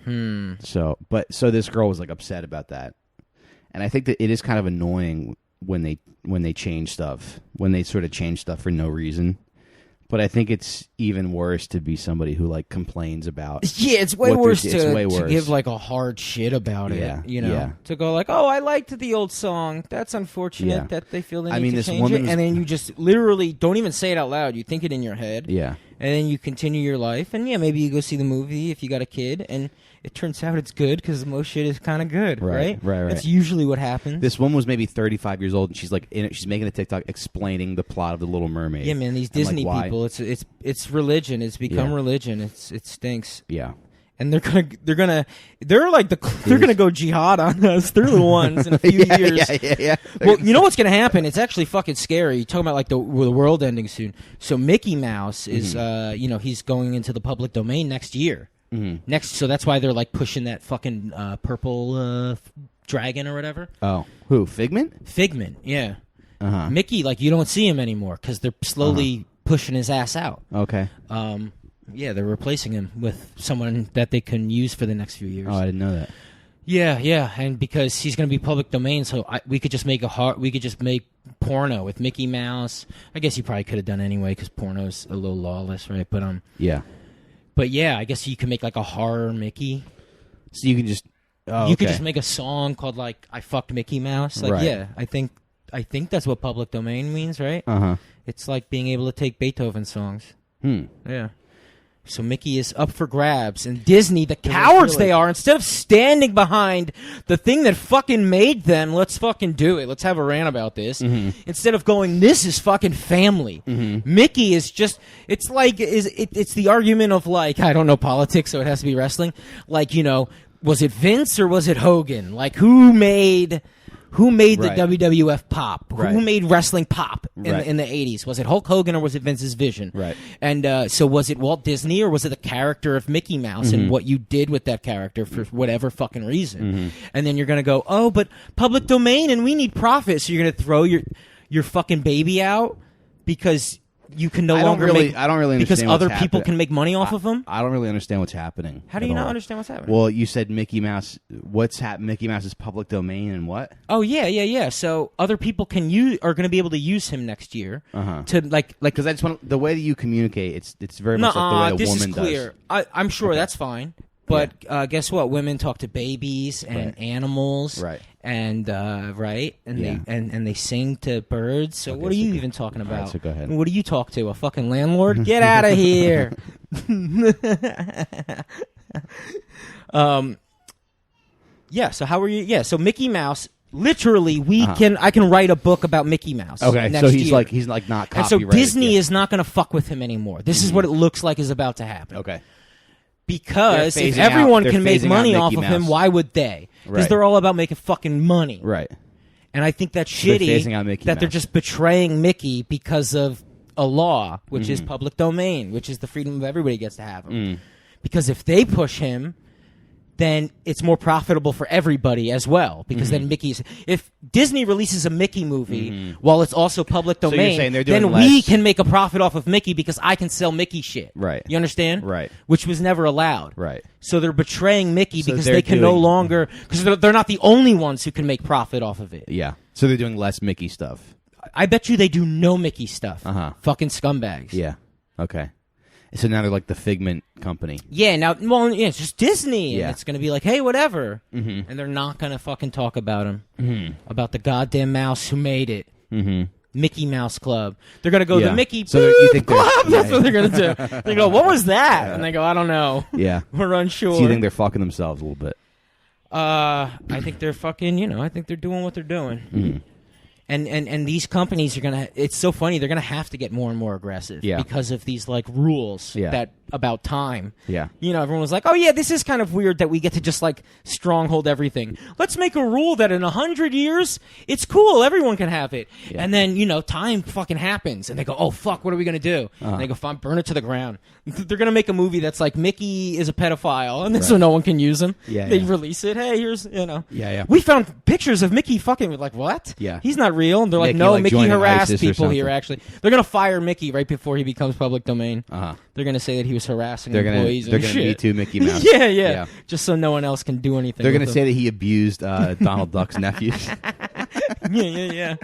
So this girl was like upset about that, and I think that it is kind of annoying when they change stuff, when they sort of change stuff for no reason. But I think it's even worse to be somebody who like complains about. Yeah, it's way worse to give like a hard shit about it. You know, to go like, oh, I liked the old song. That's unfortunate that they feel they need to change it, and then you just literally don't even say it out loud. You think it in your head. Yeah, and then you continue your life, and maybe you go see the movie if you got a kid, and it turns out it's good because most shit is kind of good, right? Right. That's usually what happens. This woman was maybe 35 years old, and she's like, she's making a TikTok explaining the plot of The Little Mermaid. Yeah, man, these Disney people, it's religion. It's become religion. It stinks. Yeah. And they're gonna go jihad on us. They're the ones in a few years. Yeah. Well, you know what's gonna happen? It's actually fucking scary. You're talking about like the world ending soon. So Mickey Mouse is, he's going into the public domain next year. So that's why they're like pushing that fucking purple dragon or whatever. Oh, who? Figment? Figment, yeah. Mickey, like you don't see him anymore because they're slowly pushing his ass out. Okay. Yeah, they're replacing him with someone that they can use for the next few years. Oh, I didn't know that. Yeah, and because he's going to be public domain, so we could just make porno with Mickey Mouse. I guess you probably could have done anyway because porno's a little lawless, right? But yeah. But yeah, I guess you can make like a horror Mickey. So you can just could just make a song called like "I Fucked Mickey Mouse." Like, yeah, I think that's what public domain means, right? It's like being able to take Beethoven songs. Yeah. So Mickey is up for grabs, and Disney, the cowards they are, instead of standing behind the thing that fucking made them, let's fucking do it. Let's have a rant about this. Instead of going, this is fucking family. Mickey is just, it's like, it's the argument of like, I don't know politics, so it has to be wrestling. Like, was it Vince or was it Hogan? Like, who made the WWF pop? Who made wrestling pop in the 80s? Was it Hulk Hogan or was it Vince's vision? Right. And so was it Walt Disney or was it the character of Mickey Mouse and what you did with that character for whatever fucking reason? And then you're going to go, oh, but public domain and we need profit. So you're going to throw your fucking baby out because you can no I don't longer really make. I don't really because understand what's other people happening. can make money off of them. I don't really understand what's happening. How do at you not all. understand what's happening? Well, you said Mickey Mouse. What's happening? Mickey Mouse is public domain and what? Oh yeah. So other people are going to be able to use him next year to like Because I just want the way that you communicate. It's very much like the way a this woman is clear. I'm sure that's fine. But guess what? Women talk to babies and animals, Right. And right, and Yeah. and they sing to birds. So what are you even talking about? right, so go ahead. What do you talk to? A fucking landlord? Get out of here! Yeah. So how are you? Yeah. So Mickey Mouse. Literally, I can write a book about Mickey Mouse. Okay, next so he's year. like not And so copyrighted. Disney is not going to fuck with him anymore. This is what it looks like is about to happen. Okay. Because They're if phasing out- everyone they're can make phasing out money Mickey off of him, Mouse. why would they? Because Right. they're all about making fucking money. Right. And I think that's They're shitty phasing out Mickey that they're Mouse. just betraying Mickey because of a law, which Mm-hmm. is public domain, which is the freedom of everybody gets to have him. Mm. Because if they push him, then it's more profitable for everybody as well. Because Mm-hmm. then if Disney releases a Mickey movie while it's also public you're domain, saying they're doing then less- we can make a profit off of Mickey because I can sell Mickey shit. Right. You understand? Right. Which was never allowed. Right. So they're betraying Mickey So because they're they can no doing- longer because they're not the only ones who can make profit off of it. Yeah. So they're doing less Mickey stuff. I bet you they do no Mickey stuff. Fucking scumbags. Yeah. Okay. So now they're like the Figment company. Yeah. Now, it's just Disney, Yeah. and it's gonna be like, hey, whatever, and they're not gonna fucking talk about him, about the goddamn mouse who made it. Mickey Mouse Club. They're gonna go Yeah. the Mickey So you think they're- Club. That's yeah. what they're gonna do. They go, what was that? And they go, I don't know. Yeah. We're unsure. So you think they're fucking themselves a little bit? I think they're fucking, I think they're doing what they're doing. And these companies are gonna. It's so funny. They're gonna have to get more and more aggressive because of these like rules that about time. Yeah. Everyone was like, "Oh yeah, this is kind of weird that we get to just like stronghold everything. Let's make a rule that in 100 years it's cool. Everyone can have it." Yeah. And then time fucking happens, and they go, "Oh fuck, what are we gonna do?" And they go, "Fine, burn it to the ground." They're gonna make a movie that's like Mickey is a pedophile, and so no one can use him. Yeah, they yeah. release it. Hey, here's Yeah. we found pictures of Mickey fucking. We're like, what? Yeah. He's not real. And they're like, Mickey, no, like, Mickey joining harassed ISIS or people here, something. actually. They're going to fire Mickey right before he becomes public domain. They're going to say that he was harassing They're gonna employees they're and gonna shit. Me Too Mickey Mouse. yeah. Just so no one else can do anything. They're with gonna him. say that he abused Donald Duck's nephews. Yeah.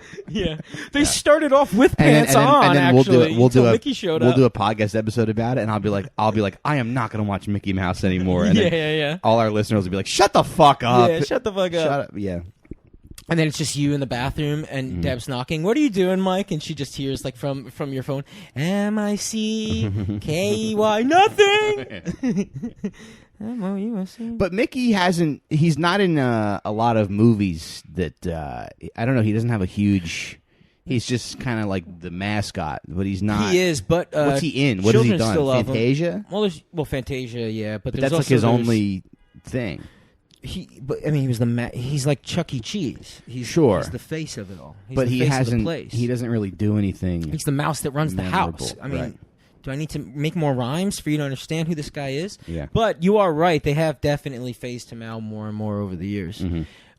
They started off with pants on, and then actually, we'll do until a Mickey showed we'll up. do a podcast episode about it, and I'll be like, I am not gonna watch Mickey Mouse anymore. And then Yeah. all our listeners will be like, shut the fuck up. Yeah, shut the fuck up. Shut up. Yeah. And then it's just you in the bathroom, and Deb's knocking. What are you doing, Mike? And she just hears like from your phone, MICKEY, nothing. MOUSC. But Mickey hasn't. He's not in a lot of movies that I don't know. He doesn't have a huge. He's just kind of like the mascot, but he's not. He is, but what's he in? What has he children done? still love him. Fantasia. Well, Fantasia, yeah, but But there's that's like also his only thing. But I mean, he was he's like Chuck E. Cheese. He's the face of it all. He's But the he face hasn't. Of the place. He doesn't really do anything. He's the mouse that runs memorable. the house. I mean, Right. do I need to make more rhymes for you to understand who this guy is? Yeah. But you are right. They have definitely phased him out more and more over the years.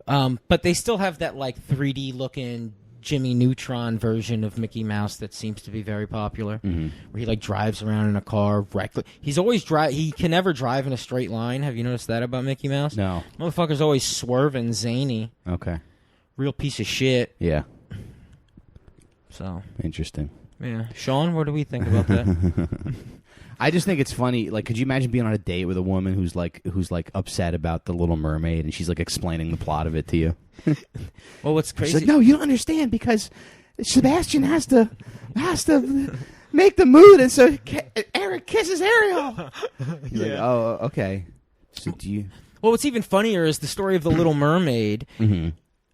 But they still have that like 3D looking Jimmy Neutron version of Mickey Mouse that seems to be very popular, where he like drives around in a car reckless. He's always He can never drive in a straight line. Have you noticed that about Mickey Mouse? No. Motherfucker's always swerving, zany, Okay. real piece of shit. Yeah. So Interesting. yeah, Sean, what do we think about that? I just think it's funny. Like, could you imagine being on a date with a woman who's like upset about The Little Mermaid, and she's like explaining the plot of it to you? Well, what's She's crazy? like, no, you don't understand because Sebastian has to make the mood, and so Eric kisses Ariel. You're like, oh, okay. So do you? Well, what's even funnier is the story of The Little Mermaid.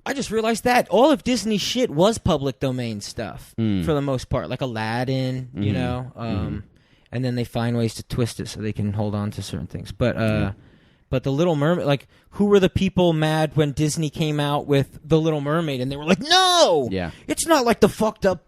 I just realized that all of Disney's shit was public domain stuff for the most part, like Aladdin, you know. And then they find ways to twist it so they can hold on to certain things. But The Little Mermaid, like, who were the people mad when Disney came out with The Little Mermaid? And they were like, no! Yeah. It's not like the fucked up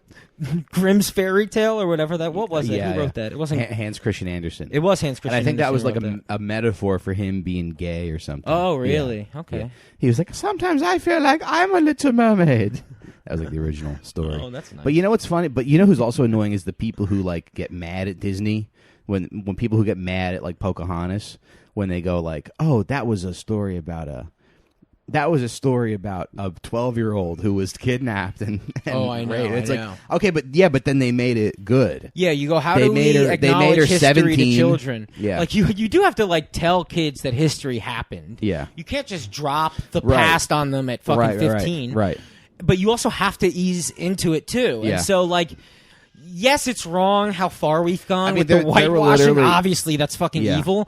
Grimm's fairy tale or whatever that. What was it? Yeah, Who wrote that? It wasn't. Hans Christian Andersen. It was Hans Christian And I think that Andersen was like wrote that. a metaphor for him being gay or something. Oh, really? Yeah. Okay. Yeah. He was like, sometimes I feel like I'm a little mermaid. That was like the original story. Oh, that's nice. But you know what's funny? But you know who's also annoying is the people who like get mad at Disney when people who get mad at like Pocahontas when they go like, "Oh, that was a story about a 12-year-old who was kidnapped and I know. raped." It's I like, know. okay, but then they made it good. Yeah, you go, how They do made we her- they acknowledge made her history 17. to children? Yeah. Like, you do have to, like, tell kids that history happened. Yeah. You can't just drop the Right. past on them at fucking Right, 15. right. But you also have to ease into it, too. Yeah. And so, like, yes, it's wrong how far we've gone I mean, with the there were whitewashing. literally- Obviously, that's fucking Yeah. evil.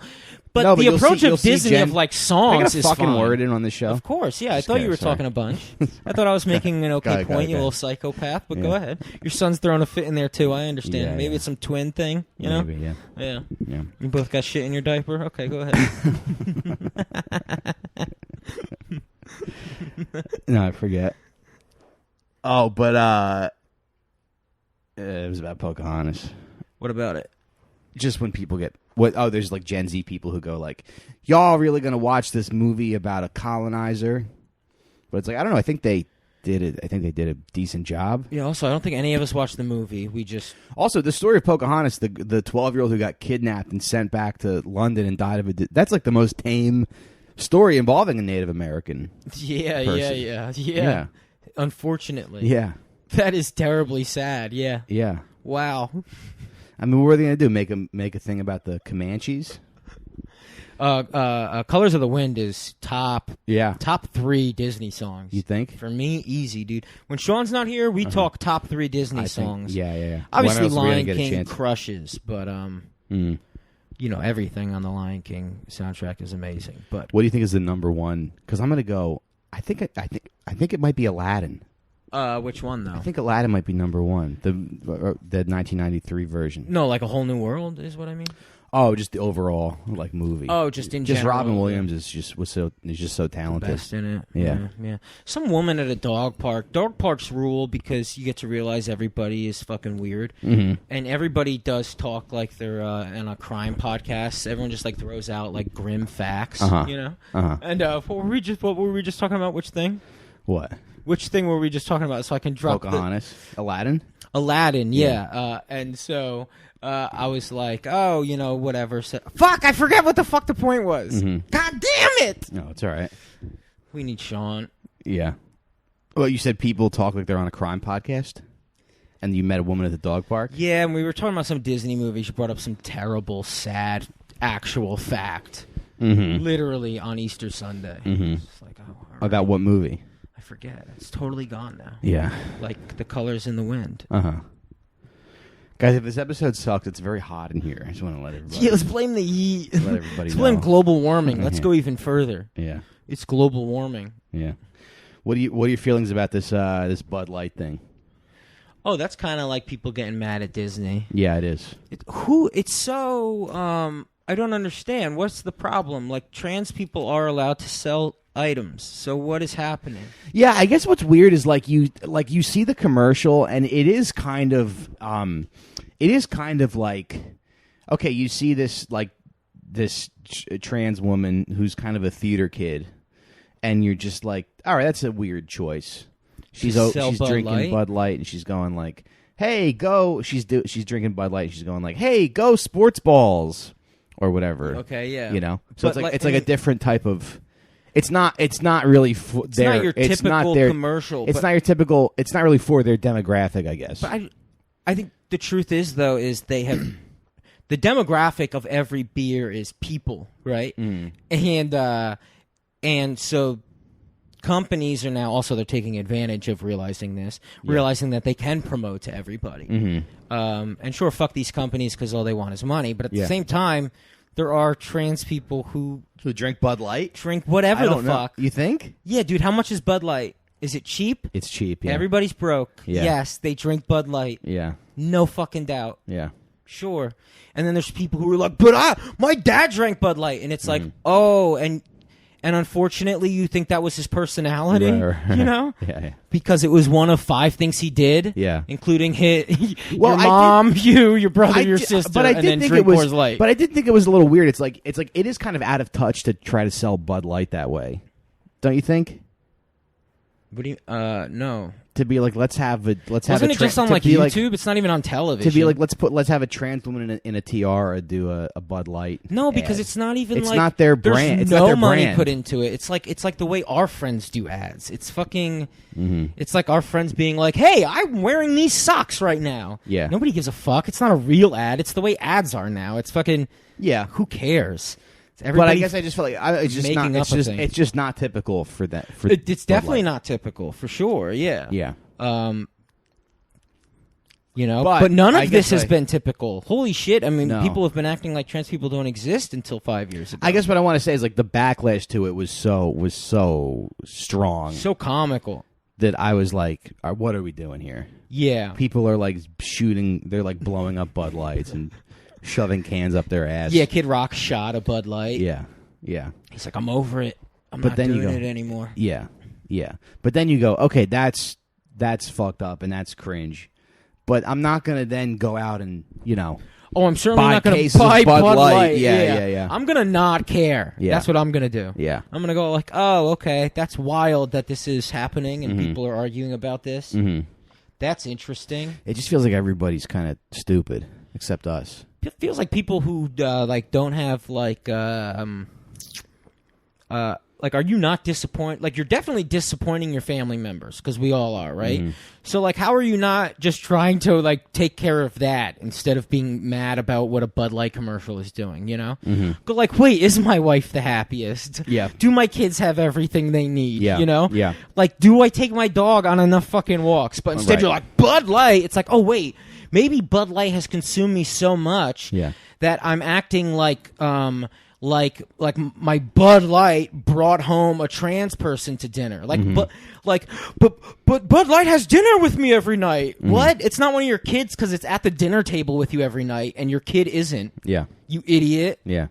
But No, the you'll approach you'll of Disney Jen, of, like, I songs got a is fucking fine. word in on this show. Of course, yeah. I Just thought kidding, you were sorry. talking a bunch. I thought I was making an okay Go point, you ahead. little psychopath, but Yeah. go ahead. Your son's throwing a fit in there, too. I understand. Yeah, Maybe yeah. it's some twin thing, you know? Maybe, yeah. Yeah. Yeah. You both got shit in your diaper? Okay, go ahead. No, I forget. Oh, but it was about Pocahontas. What about it? Just when people get there's like Gen Z people who go like, y'all really gonna watch this movie about a colonizer? But it's like, I don't know. I think they did it. I think they did a decent job. Yeah, also, I don't think any of us watched the movie. We just... Also, the story of Pocahontas, the 12-year-old who got kidnapped and sent back to London and died of it. That's like the most tame story involving a Native American. Yeah, person. yeah. Unfortunately. Yeah. That is terribly sad, yeah. Yeah. Wow. I mean, what were they gonna do? Make a thing about the Comanches? Colors of the Wind is top 3 Disney songs. You think? For me, easy, dude. When Sean's not here, we talk top 3 Disney songs. Yeah. Obviously, When else are we gonna Lion get a King chance? crushes, but you know, everything on the Lion King soundtrack is amazing. But What do you think is the number one? Because I'm gonna go. I think it might be Aladdin. which one though? I think Aladdin might be number one. The 1993 version. No, like A Whole New World is what I mean. Oh, just the overall like movie. Oh, just in just general. Robin Williams is just so talented. Best in it. Yeah. Some woman at a dog park. Dog parks rule because you get to realize everybody is fucking weird, and everybody does talk like they're on a crime podcast. Everyone just like throws out like grim facts, you know. And what were we just talking about? Which thing? What? Which thing were we just talking about? So I can drop Pocahontas, Aladdin. Aladdin, yeah. And so I was like, oh, you know, whatever. So, fuck, I forget what the fuck the point was. God damn it! No, it's all right. We need Sean. Yeah. Well, you said people talk like they're on a crime podcast, and you met a woman at the dog park. Yeah, and we were talking about some Disney movies. You brought up some terrible, sad, actual fact. Literally on Easter Sunday. It's like, oh, all right. About what movie? I forget. It's totally gone now. Yeah. Like The Colors in the Wind. Guys, if this episode sucked, it's very hot in here. I just want to let everybody. Yeah, let's blame the heat. Let everybody Let's blame know. global warming. Let's go even further. Yeah. It's global warming. Yeah. What are your feelings about this Bud Light thing? Oh, that's kind of like people getting mad at Disney. Yeah, it is. It's so I don't understand. What's the problem? Like, trans people are allowed to sell items. So what is happening? Yeah, I guess what's weird is like you see the commercial and it is kind of like, okay, you see this trans woman who's kind of a theater kid, and you're just like, all right, that's a weird choice. She's drinking Light? Bud Light and she's going like, hey, go. She's drinking Bud Light and she's going like, hey, go sports balls or whatever. Okay, yeah. You know, so But it's like a different type of. It's not really for It's their. not your it's typical not their, commercial. It's not your typical. It's not really for their demographic, I guess. But I think the truth is, though, is they have the demographic of every beer is people, right? And so companies are now also they're taking advantage of realizing that they can promote to everybody. And sure, fuck these companies because all they want is money. But at the same time, there are trans people who drink Bud Light, drink whatever the fuck. You think? Yeah, dude. How much is Bud Light? Is it cheap? It's cheap. Yeah. Everybody's broke. Yeah. Yes, they drink Bud Light. Yeah. No fucking doubt. Yeah. Sure. And then there's people who are like, but my dad drank Bud Light. And it's like, oh, and unfortunately you think that was his personality, Right. you know? Yeah. Because it was one of 5 things he did. Yeah. Including hit Well, your mom, your brother, your sister, but I and did then think drink it was. Coors Light. But I did think it was a little weird. It's like it is kind of out of touch to try to sell Bud Light that way, don't you think? What do you? No. To be like, let's have a Wasn't it just on like YouTube? It's not even on television. To be like, let's have a trans woman in a tiara do a Bud Light. No, because ad. it's not even. It's like, not their brand. There's It's no not their money brand. put into it. It's like the way our friends do ads. It's fucking. Mm-hmm. It's like our friends being like, "Hey, I'm wearing these socks right now." Yeah. Nobody gives a fuck. It's not a real ad. It's the way ads are now. It's fucking. Yeah. Who cares? But I guess I just feel like it's just making not. up a thing. It's just not typical for that. It's definitely not typical for sure. Yeah. Yeah. You know, But but none I of this guess has been typical. Holy shit! I mean, No. people have been acting like trans people don't exist until 5 years ago. I guess what I want to say is like the backlash to it was so strong So comical. that I was like, what are we doing here? Yeah. People are like shooting. They're like blowing up Bud Lights and shoving cans up their ass. Yeah, Kid Rock shot a Bud Light. Yeah. Yeah. He's like, I'm over it. I'm But not then you doing go- it anymore. Yeah. Yeah. But then you go, okay, that's fucked up and that's cringe. But I'm not gonna then go out and Oh, I'm certainly buy not going to cases of buy Bud Bud Light. Light. Yeah. I'm going to not care. Yeah. That's what I'm going to do. Yeah. I'm going to go like, oh, okay, that's wild that this is happening and people are arguing about this. Mm-hmm. That's interesting. It just feels like everybody's kind of stupid except us. It feels like people who like don't have like are you not disappointed? Like, you're definitely disappointing your family members because we all are, right? Mm-hmm. So, like, how are you not just trying to like take care of that instead of being mad about what a Bud Light commercial is doing? You know, Go like, wait, is my wife the happiest? Yeah. Do my kids have everything they need? Yeah. You know. Yeah. Like, do I take my dog on enough fucking walks? But instead, Right. you're like, Bud Light. It's like, oh wait, maybe Bud Light has consumed me so much that I'm acting like like my Bud Light brought home a trans person to dinner. But Bud Light has dinner with me every night. What? It's not one of your kids because it's at the dinner table with you every night, and your kid isn't. Yeah. You idiot. Yeah.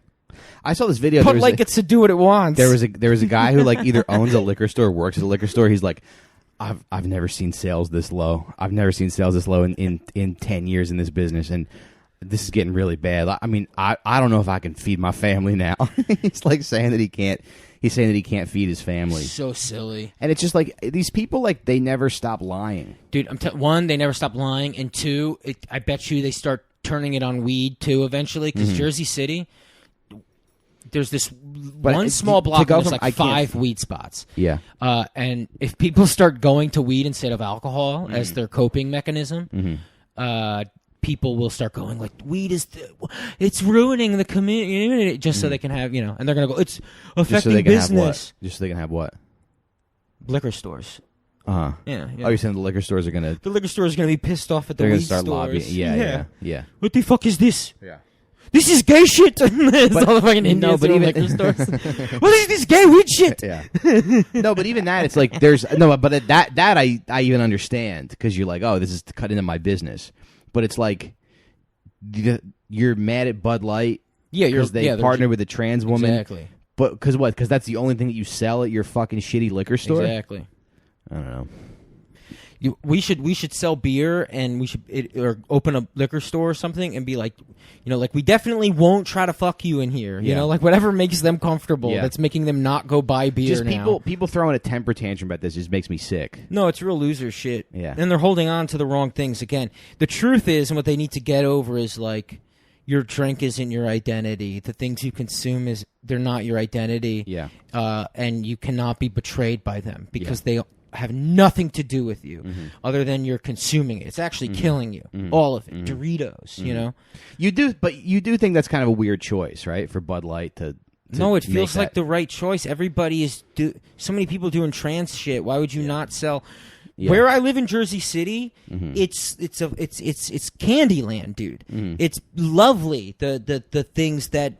I saw this video. Bud Light gets to do what it wants. There was a guy who like either owns a liquor store or works at a liquor store. He's like, I've never seen sales this low. I've never seen sales this low in 10 years in this business, and this is getting really bad. I mean, I don't know if I can feed my family now. He's like saying that he can't. He's saying that he can't feed his family. So silly. And it's just like these people, like they never stop lying. Dude, one, they never stop lying, and two, I bet you they start turning it on weed too eventually, because Jersey City, there's this one small block and there's like 5 weed spots. Yeah. And if people start going to weed instead of alcohol as their coping mechanism, people will start going like, weed is it's ruining the community, just so they can have, and they're gonna go, it's affecting business. Just so they can have what? Liquor stores. Uh-huh. Yeah. Oh, you're saying the liquor stores are gonna? The liquor stores are gonna be pissed off at the They're weed gonna start stores. lobbying. Yeah. What the fuck is this? Yeah. This is gay shit. It's all the fucking Indians but in even- liquor stores. What is this gay weed shit? Yeah. No, but even that, it's like there's no. But that I even understand, because you're like, oh, this is to cut into my business. But it's like you're mad at Bud Light, because they partnered with a trans woman. Exactly. But because what? Because that's the only thing that you sell at your fucking shitty liquor store. Exactly. I don't know. We should sell beer, and we should or open a liquor store or something, and be like, like, we definitely won't try to fuck you in here. You know, like whatever makes them comfortable. Yeah. That's making them not go buy beer Just now. people throwing a temper tantrum about this just makes me sick. No, it's real loser shit. Yeah. And they're holding on to the wrong things again. The truth is, and what they need to get over is, like, your drink isn't your identity. The things you consume they're not your identity. Yeah. And you cannot be betrayed by them because they have nothing to do with you other than you're consuming it. It's actually killing you. All of it. Doritos, You do think that's kind of a weird choice, right? For Bud Light to No, it make feels like that- the right choice. Everybody is so many people doing trans shit. Why would you not sell? Yeah. Where I live in Jersey City, it's Candyland, dude. It's lovely. The things that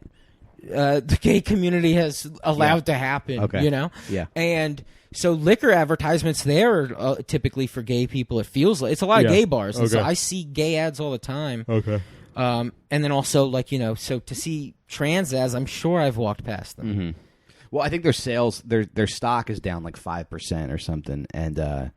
the gay community has allowed to happen. Okay. Yeah. And so liquor advertisements there are typically for gay people. It feels like it's a lot of gay bars. And so I see gay ads all the time. Okay. And then also, like, so to see trans ads, I'm sure I've walked past them. Well, I think their sales, their stock is down like 5% or something, and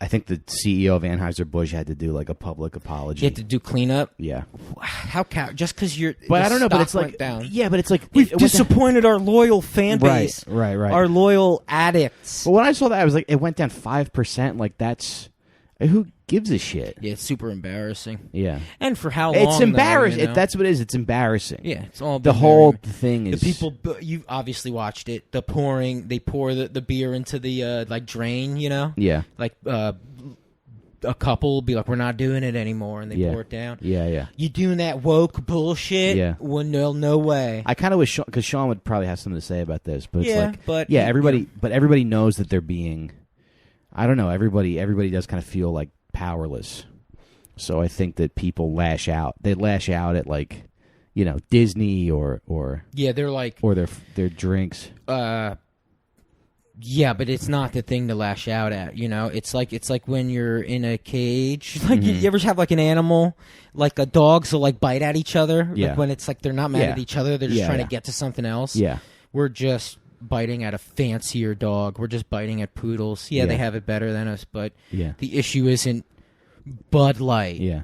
I think the CEO of Anheuser-Busch had to do like a public apology. You have to do cleanup. Yeah. How just because you're. But I don't know. But it's went like down. Yeah, but it's like We've disappointed our loyal fan base. Right. Our loyal addicts. But when I saw that, I was like, it went down 5%. Like that's who gives a shit. Yeah, it's super embarrassing. Yeah. And for how long? It's embarrassing. Though, you know? That's what it is. It's embarrassing. Yeah, it's all the whole thing is the people. You obviously watched it. The pouring. They pour the beer into the like drain. You know. Yeah. Like a couple will be like, "We're not doing it anymore," and they pour it down. Yeah. You doing that woke bullshit? Yeah. Well, no way. I kind of wish because Sean would probably have something to say about this, but it's Yeah, like, but everybody knows that they're being. I don't know. Everybody does kind of feel like powerless. So I think that people lash out. They lash out at like, Disney or yeah, they're like or their drinks. Yeah, but it's not the thing to lash out at. It's like when you're in a cage. Like you ever have like an animal, like a dogs will like bite at each other. Yeah. Like when it's like they're not mad at each other, they're just trying to get to something else. Yeah. We're just biting at a fancier dog. We're just biting at poodles. Yeah, they have it better than us, but the issue isn't Bud Light. Yeah.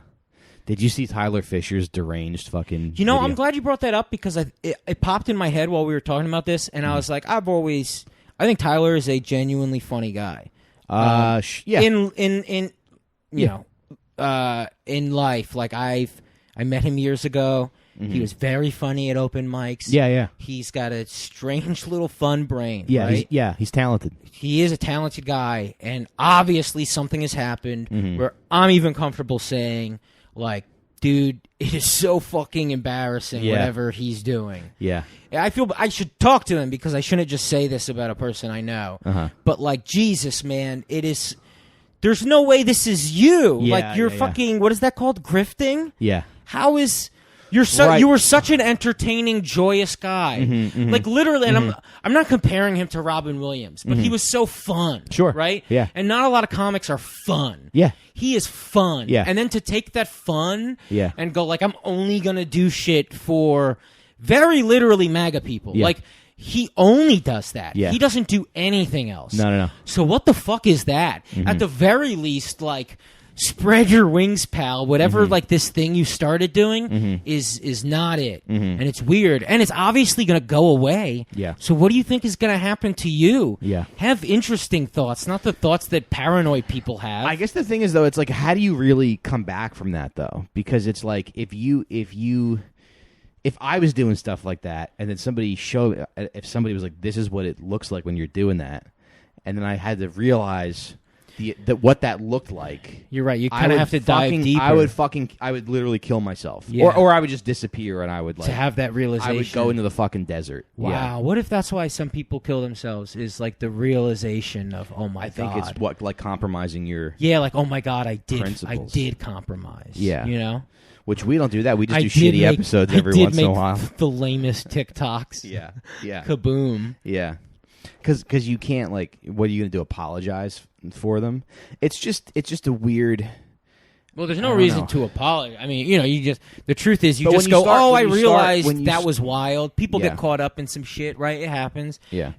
Did you see Tyler Fisher's deranged fucking video? video? I'm glad you brought that up because it popped in my head while we were talking about this, and I was like, I think Tyler is a genuinely funny guy. In life, like I met him years ago. He was very funny at open mics. Yeah. He's got a strange little fun brain. Yeah, right? He's talented. He is a talented guy, and obviously something has happened where I'm even comfortable saying, like, dude, it is so fucking embarrassing whatever he's doing. Yeah. I feel I should talk to him because I shouldn't just say this about a person I know. But, like, Jesus, man, it is... There's no way this is you. Yeah, like, you're fucking... What is that called? Grifting? Yeah. How is... You were such an entertaining, joyous guy. Like, literally, and I'm not comparing him to Robin Williams, but he was so fun. Sure. Right? Yeah. And not a lot of comics are fun. Yeah. He is fun. Yeah. And then to take that fun Yeah. and go, like, I'm only going to do shit for very literally MAGA people. Yeah. Like, he only does that. Yeah. He doesn't do anything else. No. So what the fuck is that? At the very least, like... Spread your wings, pal. Whatever, like, this thing you started doing is not it. And it's weird. And it's obviously going to go away. Yeah. So what do you think is going to happen to you? Yeah. Have interesting thoughts, not the thoughts that paranoid people have. I guess the thing is, though, it's like, how do you really come back from that, though? Because it's like, if I was doing stuff like that, and then if somebody was like, this is what it looks like when you're doing that, and then I had to realize... what that looked like. You're right. You kind of have to dive deeper. I would literally kill myself, Yeah. or I would just disappear, and I would to have that realization. I would go into the fucking desert. Wow. Yeah. What if that's why some people kill themselves? Is like the realization of, oh my god. I think it's like compromising your like, oh my god, I principles. did compromise. Yeah. You know. Which we don't do that. We just do shitty episodes every once in a while. The lamest TikToks. Yeah. Kaboom. Yeah. Because you can't, like, what are you going to do? Apologize for them? It's just a weird. Well, there's no reason to apologize. I mean, the truth is, But just go, I when realized you was wild. People Yeah. get caught up in some shit, right? It happens. Yeah.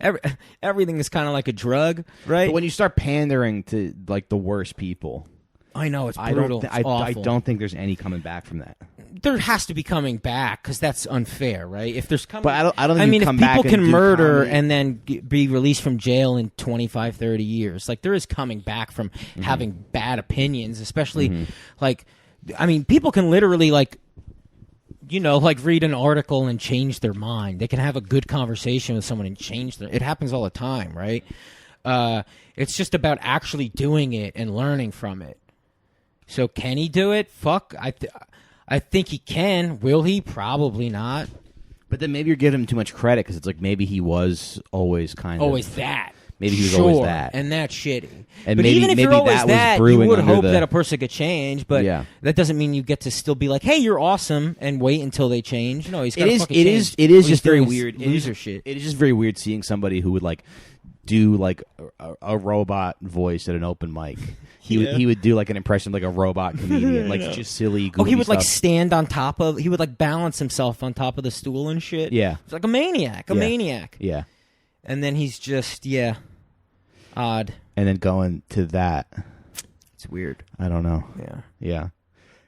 Everything is kind of like a drug, right? But when you start pandering to, like, the worst people. I know, it's brutal. It's awful. I don't think there's any coming back from that. There has to be coming back because that's unfair, right? If there's coming, but I don't think. If come back people can and do murder comedy. and then be released from jail in 25, 30 years, like there is coming back from having bad opinions, especially like, I mean, people can literally like read an article and change their mind. They can have a good conversation with someone and change it happens all the time, right? It's just about actually doing it and learning from it. So can he do it? Fuck, I think he can. Will he? Probably not. But then maybe you're giving him too much credit because it's like maybe he was always always that. Maybe he was always that, and that's shitty. And but maybe, even if maybe you're always that, that, was you would under hope that a person could change. But that doesn't mean you get to still be like, "Hey, you're awesome," and wait until they change. No, he's got to fucking change. It is just very weird. Loser shit. It is just very weird seeing somebody who would like do like a robot voice at an open mic. He would do like an impression of like a robot comedian, like just silly. Goofy he would stuff. like stand on top of. He would like balance himself on top of the stool and shit. Yeah, it's like a maniac. Maniac. Yeah, and then he's just odd. And then going to that. It's weird. I don't know. Yeah. Yeah.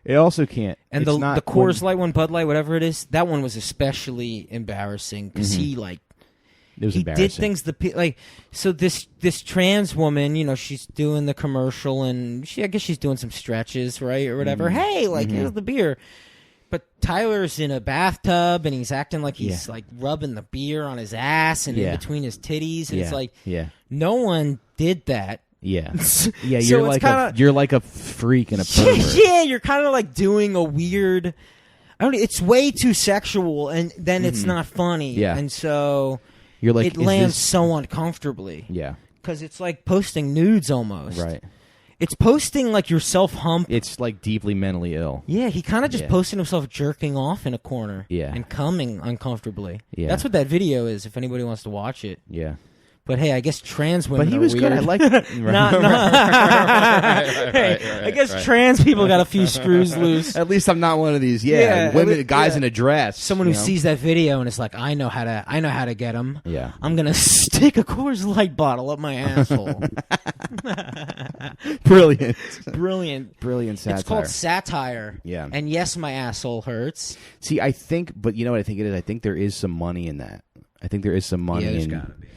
It also can't. And it's the not Coors Light one, Bud Light, whatever it is, that one was especially embarrassing because he it was he embarrassing. did things so this trans woman, she's doing the commercial and I guess she's doing some stretches, right, or whatever. Hey, here's the beer. But Tyler's in a bathtub and he's acting like he's like rubbing the beer on his ass and in between his titties, and it's like no one did that. Yeah, yeah. So You're like a freak and a pervert. Yeah, you're kind of like doing a weird. It's way too sexual, and then it's not funny. Yeah, and so you're like it lands so uncomfortably. Yeah, because it's like posting nudes almost. Right. It's posting like yourself hump. It's like deeply mentally ill. Yeah, he kind of just posted himself jerking off in a corner. Yeah, and coming uncomfortably. Yeah, that's what that video is. If anybody wants to watch it. Yeah. But hey, I guess trans women. But he was weird. good. I like. I guess trans people got a few screws loose. At least I'm not one of these. Guys in a dress. Someone who sees that video and is like, I know how to get them. Yeah, I'm gonna stick a Coors Light bottle up my asshole. Brilliant satire. It's called satire. Yeah, and yes, my asshole hurts. See, I think, but you know what I think it is. I think there is some money in that. I think there is some money. There's gotta be.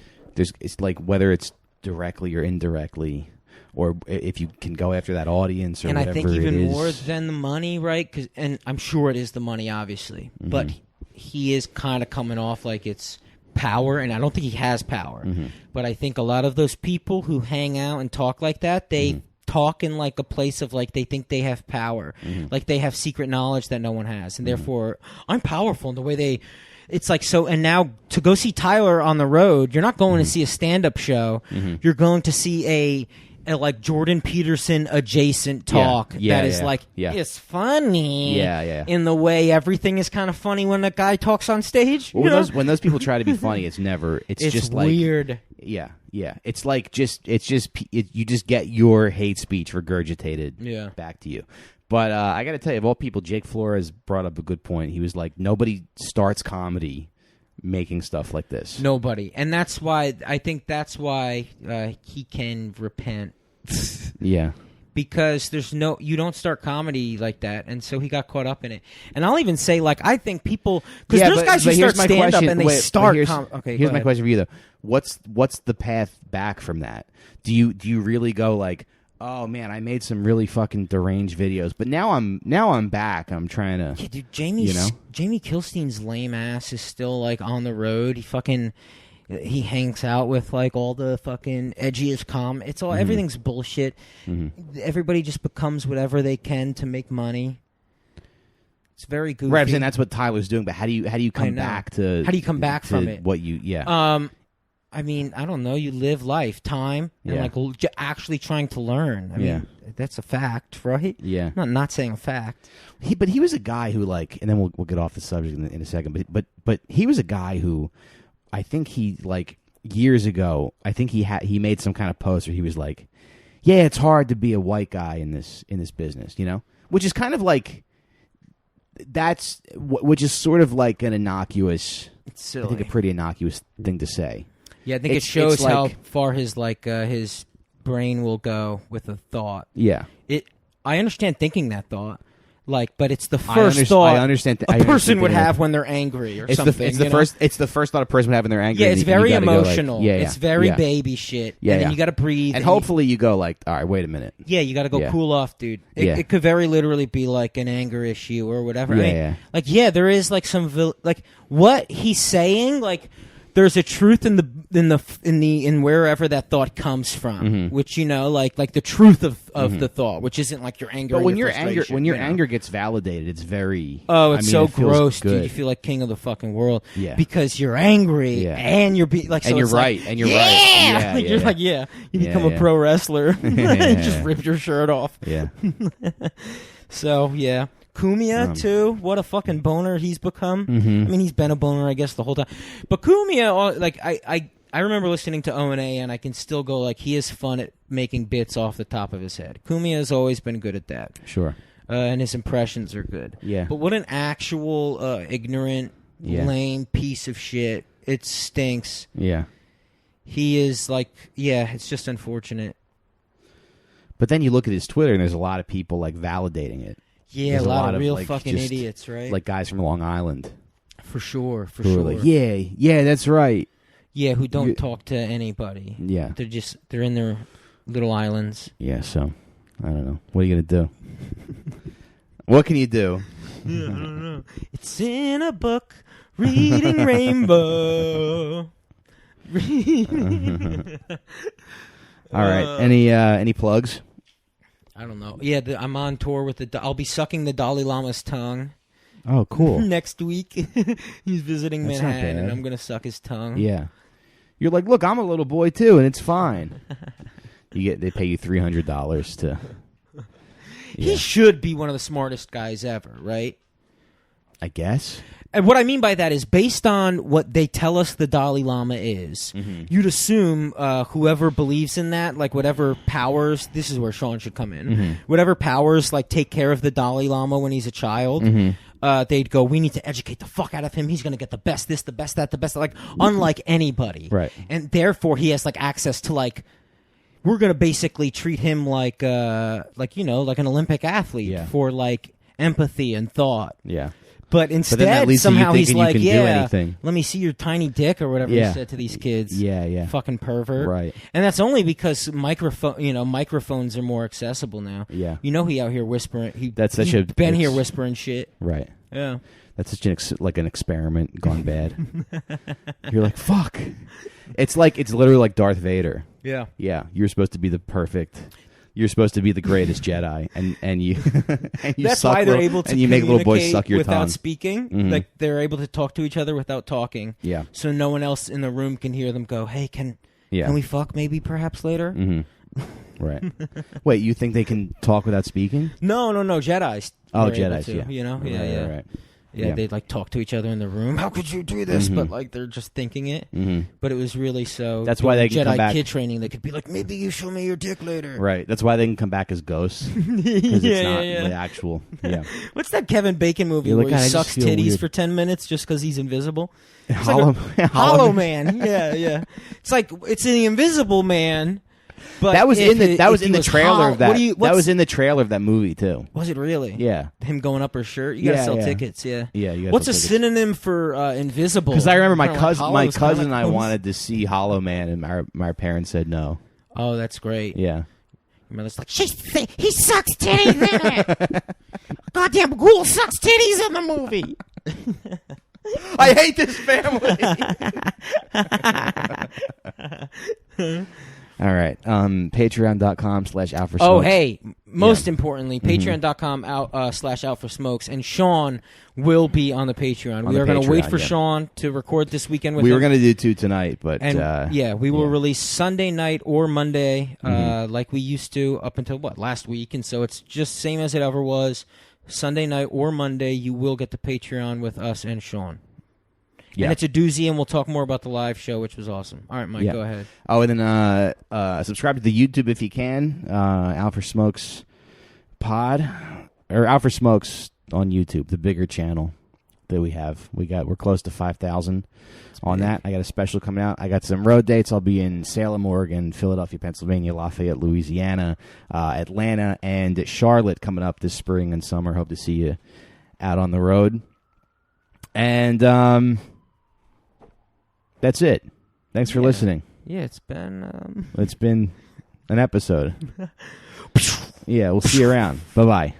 It's like whether it's directly or indirectly, or if you can go after that audience or whatever it is. And I think even more than the money, right? And I'm sure it is the money, obviously. But he is kind of coming off like it's power, and I don't think he has power. But I think a lot of those people who hang out and talk like that, they talk in like a place of like they think they have power. Like they have secret knowledge that no one has. And therefore, I'm powerful in the way they... It's like so, and now to go see Tyler on the road, you're not going to see a stand-up show. You're going to see a like Jordan Peterson adjacent talk that is it's funny. In the way everything is kind of funny when a guy talks on stage. Well, when those people try to be funny, it's never. It's just like weird. Yeah. It's like you just get your hate speech regurgitated back to you. But I got to tell you, of all people, Jake Flores brought up a good point. He was like, nobody starts comedy making stuff like this. Nobody. And that's why, I think that's why he can repent. Yeah. Because you don't start comedy like that. And so he got caught up in it. And I'll even say, like, I think people, because there's guys who start stand-up and they start comedy. Here's my question for you, though. What's the path back from that? Do you really go like, oh man, I made some really fucking deranged videos, but now I'm back. I'm trying to. Yeah, dude, Jamie Kilstein's lame ass is still like on the road. He hangs out with like all the fucking edgiest It's all everything's bullshit. Everybody just becomes whatever they can to make money. It's very goofy. Right, and that's what Tyler's doing. But how do you come back to? How do you come back from it? What you I mean, I don't know. You live life, time, and like actually trying to learn. I mean, that's a fact, right? Yeah. I'm not saying a fact. But he was a guy who like, and then we'll get off the subject in a second. But he was a guy who, I think he like years ago. I think he made some kind of post where he was like, "Yeah, it's hard to be a white guy in this business," which is kind of like which is sort of like an innocuous. It's silly. I think a pretty innocuous thing to say. Yeah, I think it shows how far his brain will go with a thought. Yeah. I understand thinking that thought, but it's the first thought I understand a person would have when they're angry or something. It's the first thought a person would have when they're angry. Yeah, it's very emotional. It's very baby shit. Yeah, and then you got to breathe. And hopefully you go like, all right, wait a minute. Yeah, you got to go cool off, dude. It could very literally be like an anger issue or whatever. There is like some what he's saying there's a truth in wherever that thought comes from, which like the truth of the thought, which isn't like your anger. But when your anger gets validated, it's very so gross, dude. You feel like king of the fucking world, because you're angry and you're you're right, and you're right. You're like you become a pro wrestler, and just rip your shirt off. Yeah. So yeah. Kumia too, what a fucking boner he's become. I mean, he's been a boner, I guess, the whole time. But Kumia, I remember listening to O&A, and I can still go he is fun at making bits off the top of his head. Kumia has always been good at that. Sure. And his impressions are good. Yeah. But what an actual ignorant, lame piece of shit. It stinks. Yeah. He is it's just unfortunate. But then you look at his Twitter, and there's a lot of people like validating it. Yeah, There's a lot of real like, fucking just, idiots, right? Like guys from Long Island. For sure, for Who sure. are like, yeah, that's right. Yeah, who don't talk to anybody. Yeah. They're in their little islands. Yeah, so, I don't know. What are you going to do? What can you do? Yeah, I don't know. It's in a book, reading Rainbow. All right. Any plugs? I don't know. Yeah, I'm on tour with I'll be sucking the Dalai Lama's tongue. Oh, cool. Next week. He's visiting That's not Manhattan, and bad. I'm going to suck his tongue. Yeah. You're like, look, I'm a little boy too, and it's fine. They pay you $300 to. Yeah. He should be one of the smartest guys ever, right? I guess. And what I mean by that is, based on what they tell us the Dalai Lama is, you'd assume whoever believes in that, like whatever powers, this is where Sean should come in, whatever powers like take care of the Dalai Lama when he's a child, they'd go, we need to educate the fuck out of him. He's going to get the best this, the best that, the best, like unlike anybody. Right. And therefore he has like access to like, we're going to basically treat him like an Olympic athlete for like empathy and thought. Yeah. But instead, somehow he's like, let me see your tiny dick or whatever he said to these kids. Yeah. Fucking pervert. Right. And that's only because microphones are more accessible now. Yeah. You know he out here whispering. He's here whispering shit. Right. Yeah. That's such an experiment gone bad. You're like, fuck. It's literally like Darth Vader. Yeah. Yeah. You're supposed to be the perfect. You're supposed to be the greatest Jedi, and you. And you That's why they're able to. And you make little boys suck your without tongue speaking. Like they're able to talk to each other without talking. Yeah. So no one else in the room can hear them go, "Hey, can we fuck maybe perhaps later?" Right. Wait, you think they can talk without speaking? No, Jedis. Oh, were able Jedis. to, Yeah. You know. Yeah. Right. Yeah, they'd like talk to each other in the room. How could you do this? But like they're just thinking it. But it was really so. That's why they can Jedi come back. kid training. They could be like, maybe you show me your dick later. Right. That's why they can come back as ghosts. Because it's not the actual. Yeah. What's that Kevin Bacon movie where he sucks titties for 10 minutes just because he's invisible? It's Hollow Man. Yeah. It's like it's the Invisible Man. But that was in the trailer of that. That was in the trailer of that movie too. Was it really? Yeah. Him going up her shirt. You gotta sell tickets. Yeah. Yeah. You gotta What's sell a tickets. synonym for invisible? Because I remember my Like cousin and I wanted to see Hollow Man, and my parents said no. Oh, that's great. Yeah. Your mother's like, he sucks titties in it. Goddamn ghoul sucks titties in the movie. I hate this family. All right. Patreon.com/out for smokes. Oh, hey. Most importantly, patreon.com /out for smokes. And Sean will be on the Patreon. We are going to wait for Sean to record this weekend with him. We were going to do 2 tonight, but... we will release Sunday night or Monday like we used to up until, last week. And so it's just same as it ever was. Sunday night or Monday, you will get the Patreon with us and Sean. Yeah. And it's a doozy, and we'll talk more about the live show, which was awesome. All right, Mike, go ahead. Oh, and then subscribe to the YouTube if you can. Out for Smokes Pod, or Out for Smokes on YouTube, the bigger channel that we have. We're close to 5,000 on that. I got a special coming out. I got some road dates. I'll be in Salem, Oregon, Philadelphia, Pennsylvania, Lafayette, Louisiana, Atlanta, and Charlotte coming up this spring and summer. Hope to see you out on the road. And that's it. Thanks for listening. Yeah, it's been an episode. Yeah, we'll see you around. Bye-bye.